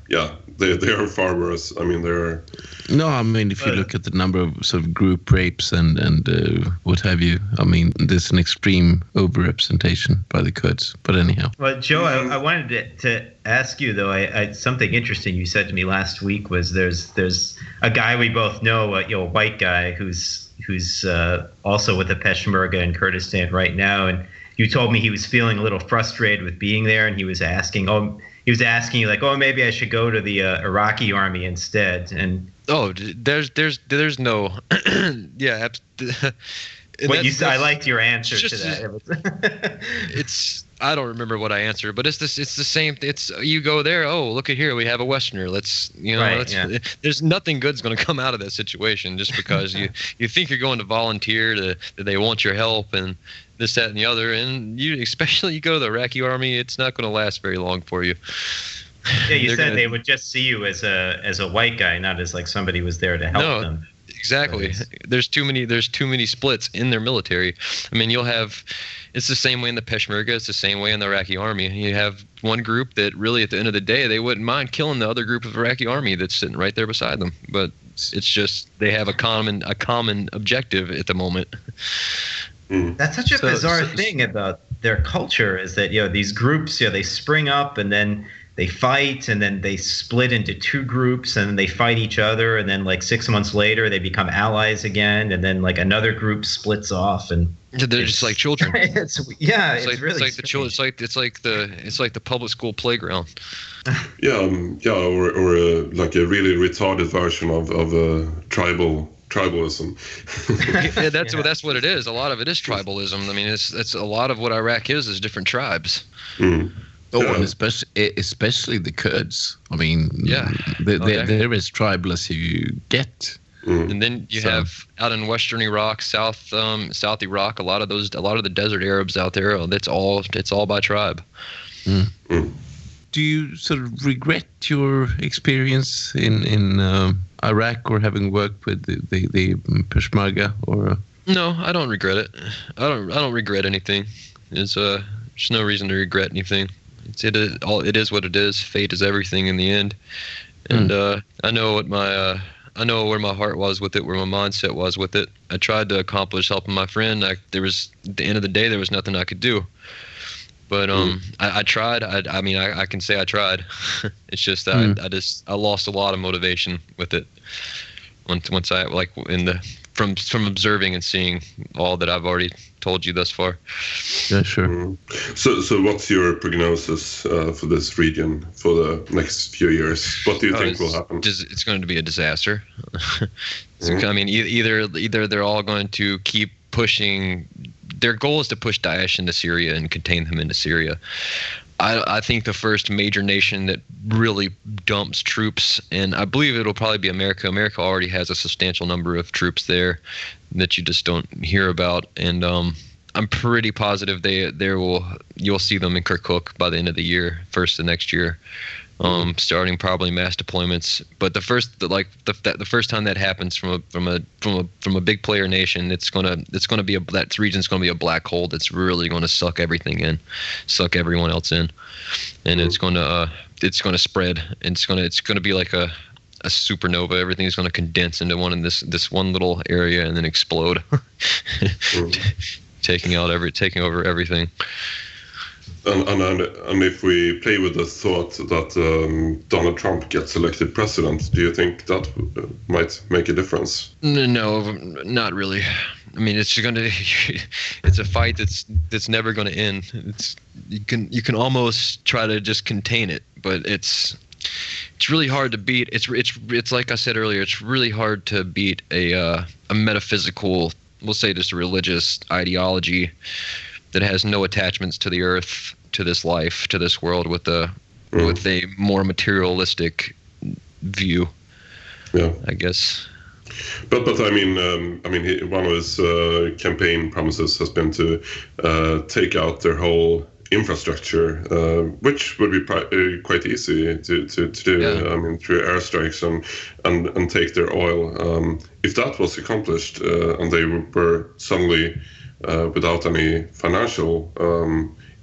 they are far worse. I mean, they're. No, I mean, if you look at the number of sort of group rapes and what have you, I mean, there's an extreme overrepresentation by the Kurds. But anyhow. Well, Joe, I wanted to ask you, though, something interesting you said to me last week was there's a guy we both know, a white guy who's also with the Peshmerga in Kurdistan right now, and you told me he was feeling a little frustrated with being there, and he was asking you like, maybe I should go to the Iraqi army instead. And there's no, yeah. I liked your answer to that. I don't remember what I answered, but it's the same. It's you go there. Oh, look at here, we have a Westerner. There's nothing good's going to come out of that situation just because you think you're going to volunteer that they want your help and this, that, and the other, and especially you go to the Iraqi army, it's not going to last very long for you. Yeah, you said they would just see you as a white guy, not as like somebody was there to help them. Exactly. There's too many splits in their military. I mean, it's the same way in the Peshmerga, it's the same way in the Iraqi army. You have one group that really at the end of the day, they wouldn't mind killing the other group of Iraqi army that's sitting right there beside them. But it's just they have a common objective at the moment. That's such a bizarre thing about their culture is that, these groups, they spring up and then they fight and then they split into two groups and then they fight each other. And then like 6 months later, they become allies again. And then like another group splits off and they're just like children. It's like the public school playground. Or like a really retarded version of tribalism. That's what it is. A lot of it is tribalism. I mean, it's a lot of what Iraq is different tribes. and especially the Kurds. I mean, they're as tribal as you get. And then you have out in Western Iraq, South Iraq, a lot of the desert Arabs out there. It's all by tribe. Do you sort of regret your experience in Iraq or having worked with the Peshmerga or? No, I don't regret it. I don't regret anything. There's no reason to regret anything. It is what it is. Fate is everything in the end. And I know where my heart was with it, where my mindset was with it. I tried to accomplish helping my friend. At the end of the day, there was nothing I could do. But I tried. I mean, I can say I tried. It's just that I lost a lot of motivation with it. Once I from observing and seeing all that I've already told you thus far. Yeah, sure. So what's your prognosis for this region for the next few years? What do you think will happen? It's going to be a disaster. I mean, either they're all going to keep pushing. Their goal is to push Daesh into Syria and contain them into Syria. I think the first major nation that really dumps troops, and I believe it'll probably be America. America already has a substantial number of troops there that you just don't hear about, and I'm pretty positive you'll see them in Kirkuk by the end of the year, first of next year. Starting probably mass deployments, but the first time that happens from a big player nation, that region's gonna be a black hole that's really gonna suck everything in, suck everyone else in, and it's gonna spread. And it's gonna be like a supernova. Everything's gonna condense into this one little area and then explode, taking over everything. And if we play with the thought that Donald Trump gets elected president, do you think that might make a difference? No, not really. I mean, it's a fight that's never going to end. You can almost try to just contain it, but it's really hard to beat. It's like I said earlier. It's really hard to beat a metaphysical, we'll say just a religious ideology that has no attachments to the earth, to this life, to this world, with a more materialistic view. Yeah, I guess. But I mean, one of his campaign promises has been to take out their whole infrastructure, which would be quite easy to do. Yeah. I mean, through airstrikes and take their oil. If that was accomplished and they were suddenly without any financial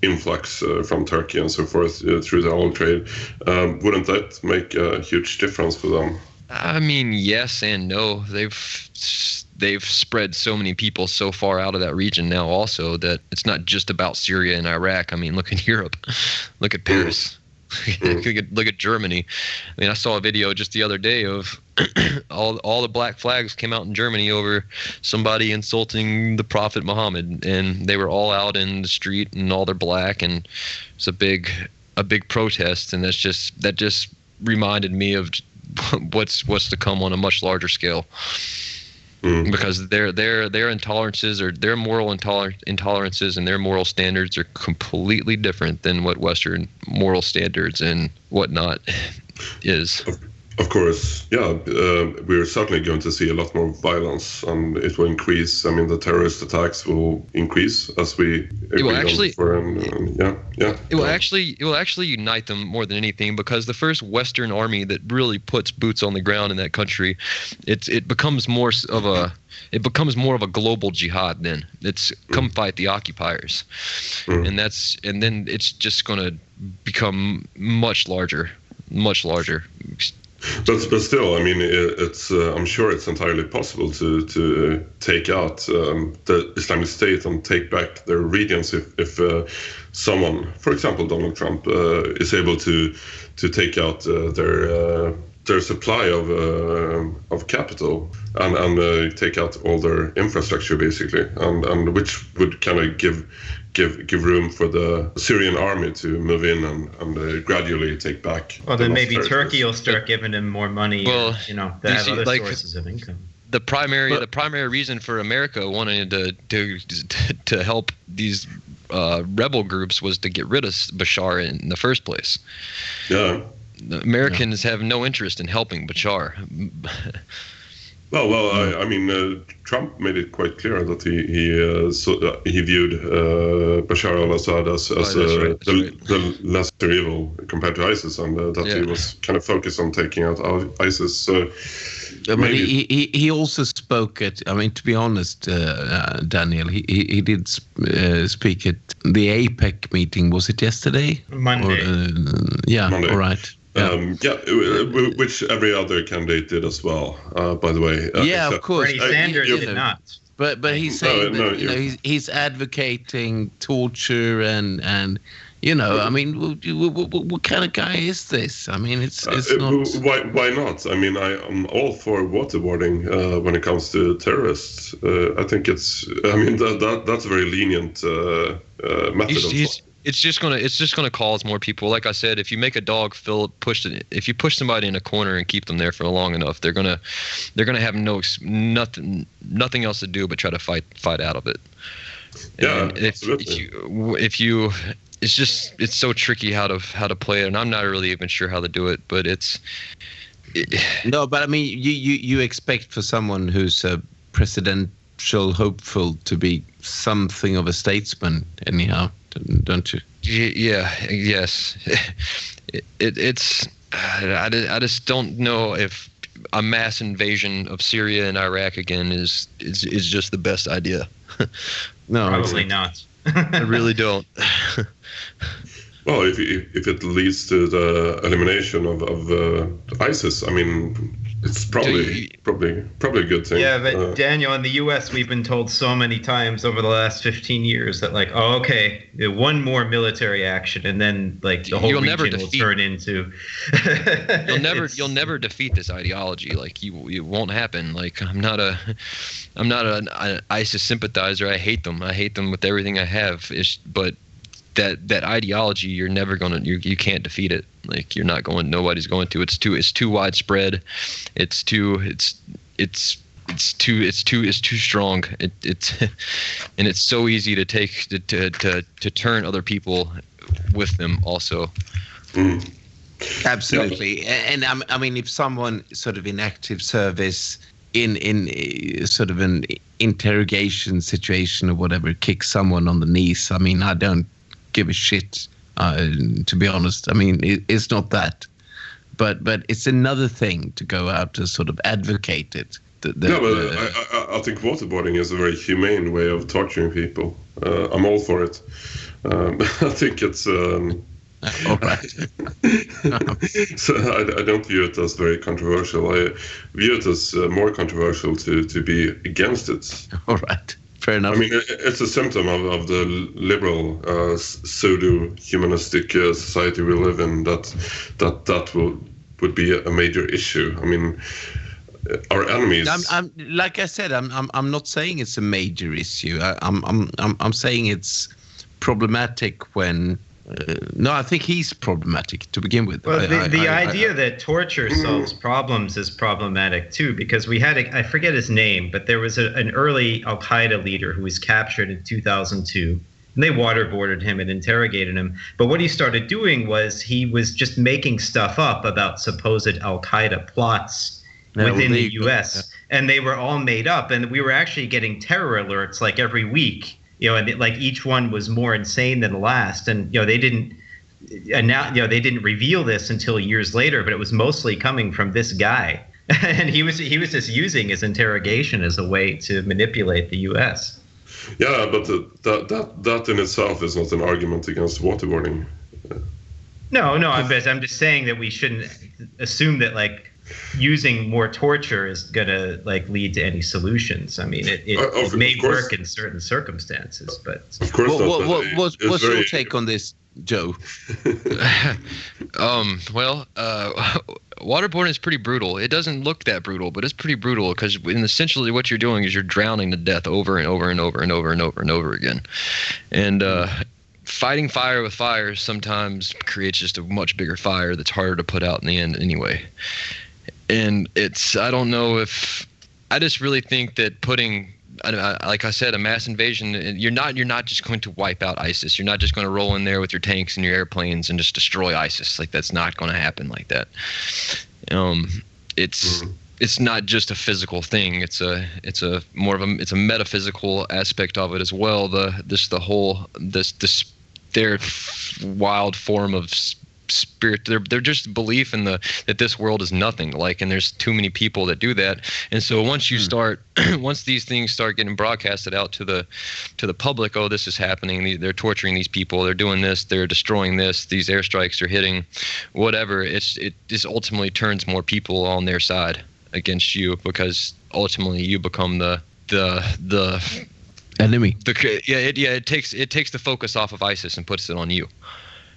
influx from Turkey and so forth through the oil trade, wouldn't that make a huge difference for them? I mean, yes and no. They've spread so many people so far out of that region now also that it's not just about Syria and Iraq. I mean, look at Europe. Look at Paris. Look at Germany. I mean, I saw a video just the other day of all the black flags came out in Germany over somebody insulting the Prophet Muhammad, and they were all out in the street and all they're black, and it's a big protest, and that just reminded me of what's to come on a much larger scale. Because their intolerances or their moral intolerances and their moral standards are completely different than what Western moral standards and whatnot is. Of course, yeah. We're certainly going to see a lot more violence, and it will increase. I mean, the terrorist attacks will increase as we It will actually unite them more than anything, because the first Western army that really puts boots on the ground in that country, it becomes more of a global jihad. Then it's come fight the occupiers, and then it's just going to become much larger. But still, I mean, it's I'm sure it's entirely possible to take out the Islamic State and take back their regions if someone, for example, Donald Trump, is able to take out their supply of capital and take out all their infrastructure, basically, and which would kind of give room for the Syrian army to move in and gradually take back. Well, then maybe Turkey will start giving them more money. Well, they have other sources of income. The primary reason for America wanting to help these rebel groups was to get rid of Bashar in the first place. Yeah. The Americans have no interest in helping Bashar. Well, I mean, Trump made it quite clear that he viewed Bashar al-Assad as the lesser evil compared to ISIS, and that he was kind of focused on taking out ISIS. So he also spoke at. I mean, to be honest, Daniel, he did speak at the APEC meeting. Was it yesterday? Monday. Monday. All right. Which every other candidate did as well. By the way. Of course. Bernie Sanders did not. But he's saying that he's advocating torture and I mean, what kind of guy is this? I mean, it's not. Why not? I mean, I'm all for waterboarding when it comes to terrorists. I think it's. I mean, that's a very lenient method. It's just gonna cause more people. Like I said, if you make a dog if you push somebody in a corner and keep them there for long enough, they're gonna have nothing else to do but try to fight out of it. Yeah, and if you it's so tricky how to play it, and I'm not really even sure how to do it, but no, but I mean, you expect for someone who's a presidential hopeful to be something of a statesman, anyhow, don't you? Yes. It's I just don't know if a mass invasion of Syria and Iraq again is just the best idea. No, probably not. I really don't. Well, if it leads to the elimination of ISIS, I mean, it's probably a good thing. Yeah, but Daniel, in the U.S., we've been told so many times over the last 15 years that, like, oh, okay, one more military action, and then like the whole region will turn into. You'll never defeat this ideology. Like, it won't happen. Like, I'm not an ISIS sympathizer. I hate them. I hate them with everything I have. But that ideology, you're never you can't defeat it. Like, nobody's going to. It's too widespread. It's too strong. And it's so easy to take to turn other people with them also. Absolutely. And I mean, if someone sort of in active service in sort of an interrogation situation or whatever kicks someone on the knees, I mean, I don't give a shit, to be honest. I mean, it's not that, but it's another thing to go out to sort of advocate it. I think waterboarding is a very humane way of torturing people. I'm all for it. I think it's. All right. So I don't view it as very controversial. I view it as more controversial to be against it. All right. Fair enough. I mean, it's a symptom of the liberal, pseudo-humanistic society we live in. That would be a major issue. I mean, our enemies. I'm like I said, I'm not saying it's a major issue. I'm saying it's problematic when. No, I think he's problematic to begin with. Well, the idea that torture solves problems is problematic too, because we had I forget his name, but there was an early Al-Qaeda leader who was captured in 2002, and they waterboarded him and interrogated him. But what he started doing was he was just making stuff up about supposed Al-Qaeda plots within the U.S., and they were all made up, and we were actually getting terror alerts like every week. And like each one was more insane than the last, and they didn't reveal this until years later, but it was mostly coming from this guy, and he was just using his interrogation as a way to manipulate the U.S. Yeah, but that in itself is not an argument against waterboarding. No, I'm just saying that we shouldn't assume that like using more torture is gonna like lead to any solutions. I mean, it may work in certain circumstances, but of course. What's your take on this, Joe? Waterboarding is pretty brutal. It doesn't look that brutal, but it's pretty brutal because essentially what you're doing is you're drowning to death over and over and over and over and over and over again, and fighting fire with fire sometimes creates just a much bigger fire that's harder to put out in the end anyway. And I don't know if I just really think that putting like I said, a mass invasion. You're not just going to wipe out ISIS. You're not just going to roll in there with your tanks and your airplanes and just destroy ISIS. Like, that's not going to happen like that. It's not just a physical thing. It's a metaphysical aspect of it as well. Their wild form of spirit. They're just belief in that this world is nothing. Like, and there's too many people that do that. And so once these things start getting broadcasted out to the public, oh, this is happening. They're torturing these people. They're doing this. They're destroying this. These airstrikes are hitting, whatever. It just ultimately turns more people on their side against you, because ultimately you become the enemy. It takes the focus off of ISIS and puts it on you.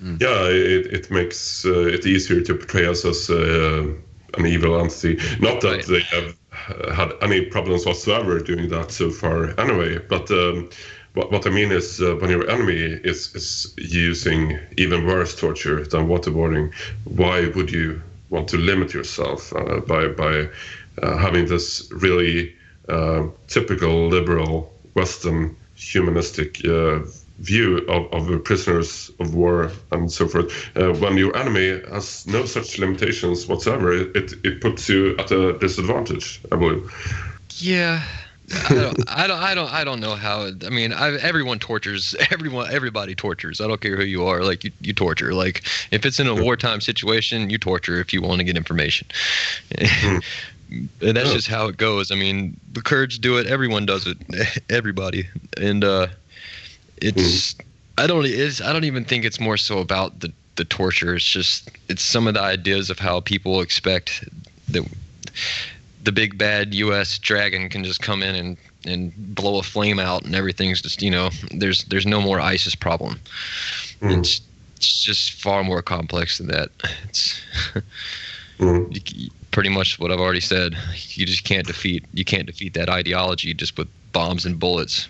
Yeah, it makes it easier to portray us as an evil entity. Not that they have had any problems whatsoever doing that so far anyway, but what I mean is when your enemy is using even worse torture than waterboarding, why would you want to limit yourself by having this really typical liberal Western humanistic view of prisoners of war and so forth? When your enemy has no such limitations whatsoever, it puts you at a disadvantage, I believe. Yeah. I don't know how. I mean, everyone tortures. Everybody tortures. I don't care who you are. Like, you torture. Like, if it's in a wartime situation, you torture if you want to get information. And that's just how it goes. I mean, the Kurds do it. Everyone does it. Everybody. And I don't even think it's more so about the torture. It's some of the ideas of how people expect that the big bad U.S. dragon can just come in and blow a flame out and everything's just, there's no more ISIS problem. It's just far more complex than that. It's pretty much what I've already said. You just can't defeat that ideology just with bombs and bullets.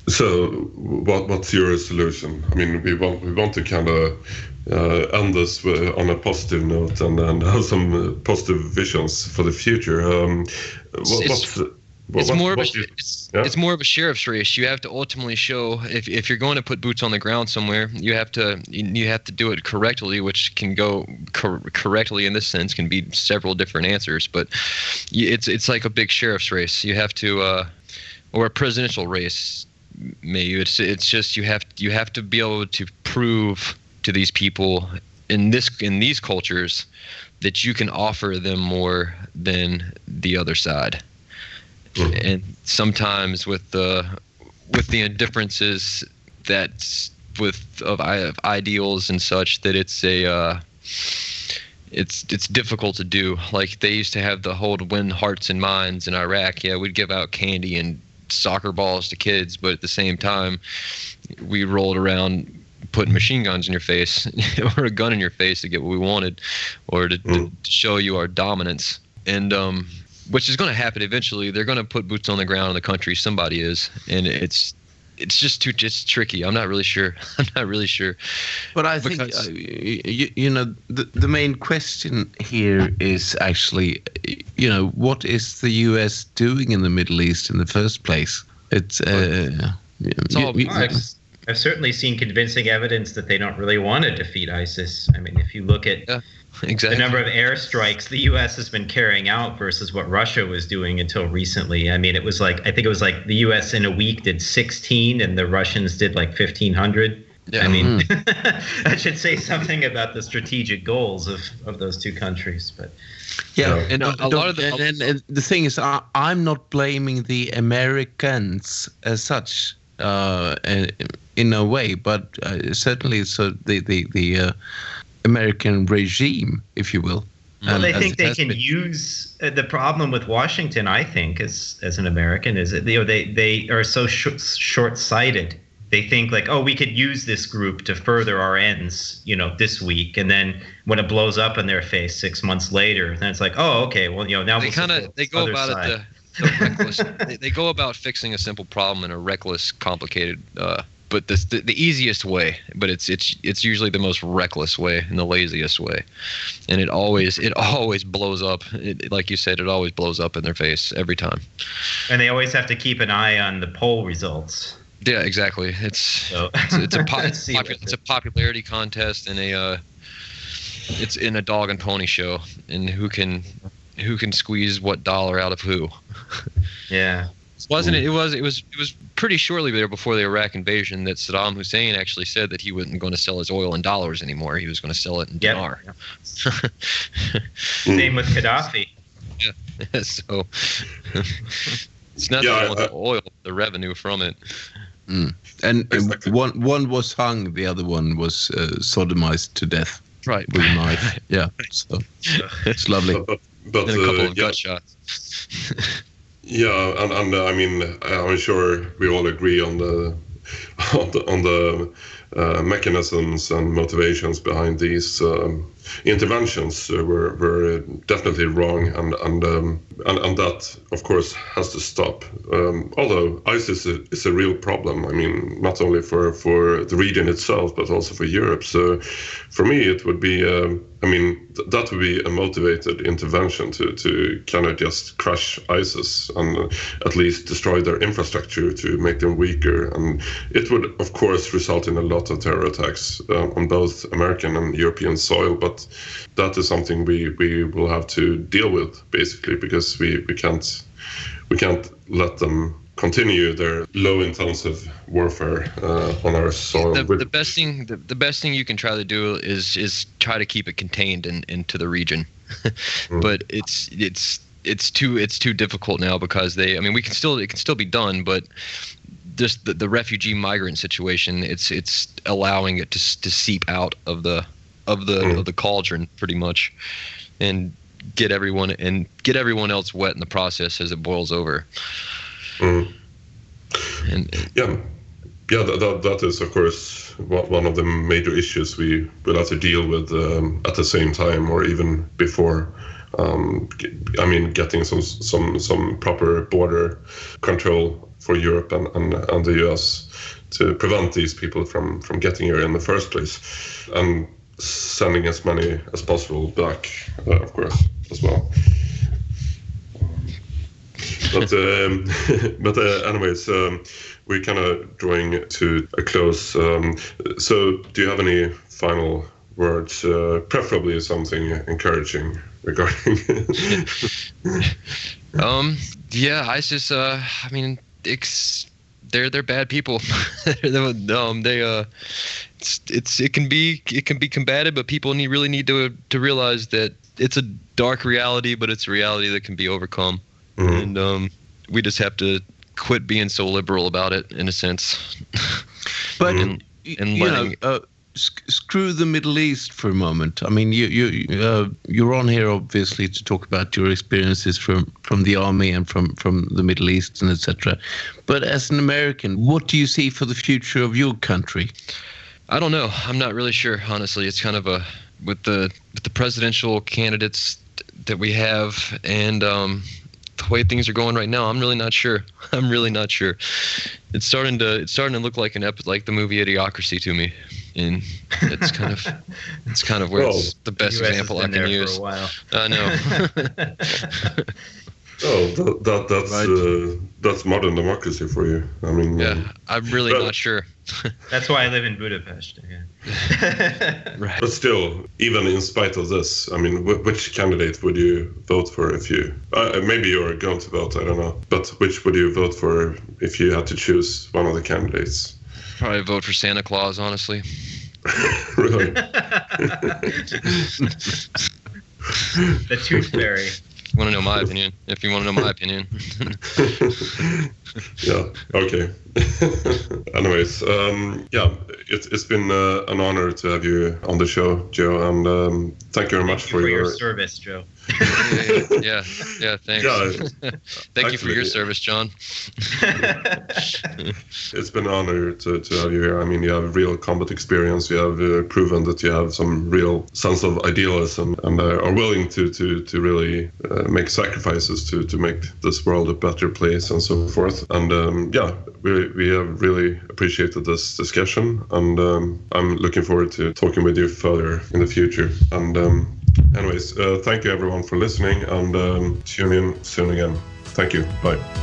So what's your solution? I mean, we want to kind of end this on a positive note and have some positive visions for the future. It's more of a sheriff's race. You have to ultimately show, if you're going to put boots on the ground somewhere, you have to do it correctly, which can go correctly in this sense can be several different answers, but it's like a big sheriff's race. You have to or a presidential race, maybe. It's just you have to be able to prove to these people in these cultures that you can offer them more than the other side. And sometimes with the indifferences of ideals and such, that it's difficult to do. Like, they used to have the whole win hearts and minds in Iraq. Yeah, we'd give out candy and soccer balls to kids, but at the same time, we rolled around putting machine guns in your face or a gun in your face to get what we wanted, or to show you our dominance. And which is going to happen eventually. They're going to put boots on the ground in the country. Somebody is, and it's just it's tricky. I'm not really sure. But I think the main question here is actually, what is the U.S. doing in the Middle East in the first place? It's all. I've certainly seen convincing evidence that they don't really want to defeat ISIS. I mean, if you look at the number of airstrikes the U.S. has been carrying out versus what Russia was doing until recently. I mean, I think it was like the U.S. in a week did 16 and the Russians did like 1,500. Yeah. I mean, that should say something about the strategic goals of those two countries. But and a lot of the thing is, I'm not blaming the Americans as such. In a way, but certainly so the American regime, if you will. Well, they think they can use the problem with Washington. I think, as an American, is that they are so short-sighted. They think like, oh, we could use this group to further our ends, this week, and then when it blows up in their face 6 months later, then it's like, oh, okay, well, now they go about it. They go about fixing a simple problem in a reckless, complicated but the easiest way, but it's usually the most reckless way and the laziest way, and it always blows up. Like you said, it always blows up in their face every time. And they always have to keep an eye on the poll results. Yeah, exactly. It's a popularity contest and it's in a dog and pony show, and who can squeeze what dollar out of who. Yeah. Wasn't it? It was pretty shortly there before the Iraq invasion that Saddam Hussein actually said that he wasn't going to sell his oil in dollars anymore. He was going to sell it in dinar. Yep. Same with Gaddafi. Yeah. So it's nothing about the oil, the revenue from it. Mm. And one was hung, the other one was sodomized to death. Right. With a knife. Yeah. So it's lovely. But and a couple of gut shots. Yeah, and I mean, I'm sure we all agree on the mechanisms and motivations behind these interventions were definitely wrong, and that of course has to stop. Although ISIS is a real problem. I mean, not only for the region itself, but also for Europe. So, for me, it would be. That would be a motivated intervention to kind of just crush ISIS and at least destroy their infrastructure to make them weaker. And it would, of course, result in a lot of terror attacks on both American and European soil. But that is something we will have to deal with, basically, because we can't let them continue their low-intensive warfare on our soil. The best thing you can try to do is try to keep it contained into the region, but it's too difficult now because it can still be done, but just the refugee migrant situation, it's allowing it to seep out of the cauldron pretty much, and get everyone else wet in the process as it boils over. Mm. And that is of course one of the major issues we will have to deal with at the same time, or even before. Getting some proper border control for Europe and the US to prevent these people from getting here in the first place, and sending as many as possible back, of course, as well. But anyways, we're kind of drawing to a close. So do you have any final words, preferably something encouraging regarding? ISIS. They're bad people. It can be combated, but people really need to realize that it's a dark reality, but it's a reality that can be overcome. Mm-hmm. And we just have to quit being so liberal about it, in a sense. But screw the Middle East for a moment. I mean, you're on here obviously to talk about your experiences from the army and from the Middle East and etc. But as an American, what do you see for the future of your country? I don't know. I'm not really sure, honestly. It's kind of with the presidential candidates that we have, and the way things are going right now, I'm really not sure. It's starting to look like like the movie Idiocracy to me, and it's kind of where it's the best example I can use. For a while. I know. That's modern democracy for you. I mean, yeah, I'm really not sure. That's why I live in Budapest. Yeah. Right. But still, even in spite of this, I mean, which candidate would you vote for if you? Maybe you're going to vote. I don't know. But which would you vote for if you had to choose one of the candidates? Probably vote for Santa Claus, honestly. Really? The Tooth Fairy. If you want to know my opinion. If you want to know my opinion. Yeah. Okay. Anyways, it's been an honor to have you on the show, Joe, and thank you very much for your service, Joe. Yeah. Thanks. Yeah, thank you for your service, John. It's been an honor to have you here. I mean, you have real combat experience. You have proven that you have some real sense of idealism and are willing to really make sacrifices to make this world a better place and so forth. us. And yeah, we have really appreciated this discussion, and I'm looking forward to talking with you further in the future. And anyways, thank you everyone for listening, and tune in soon again. Thank you. Bye.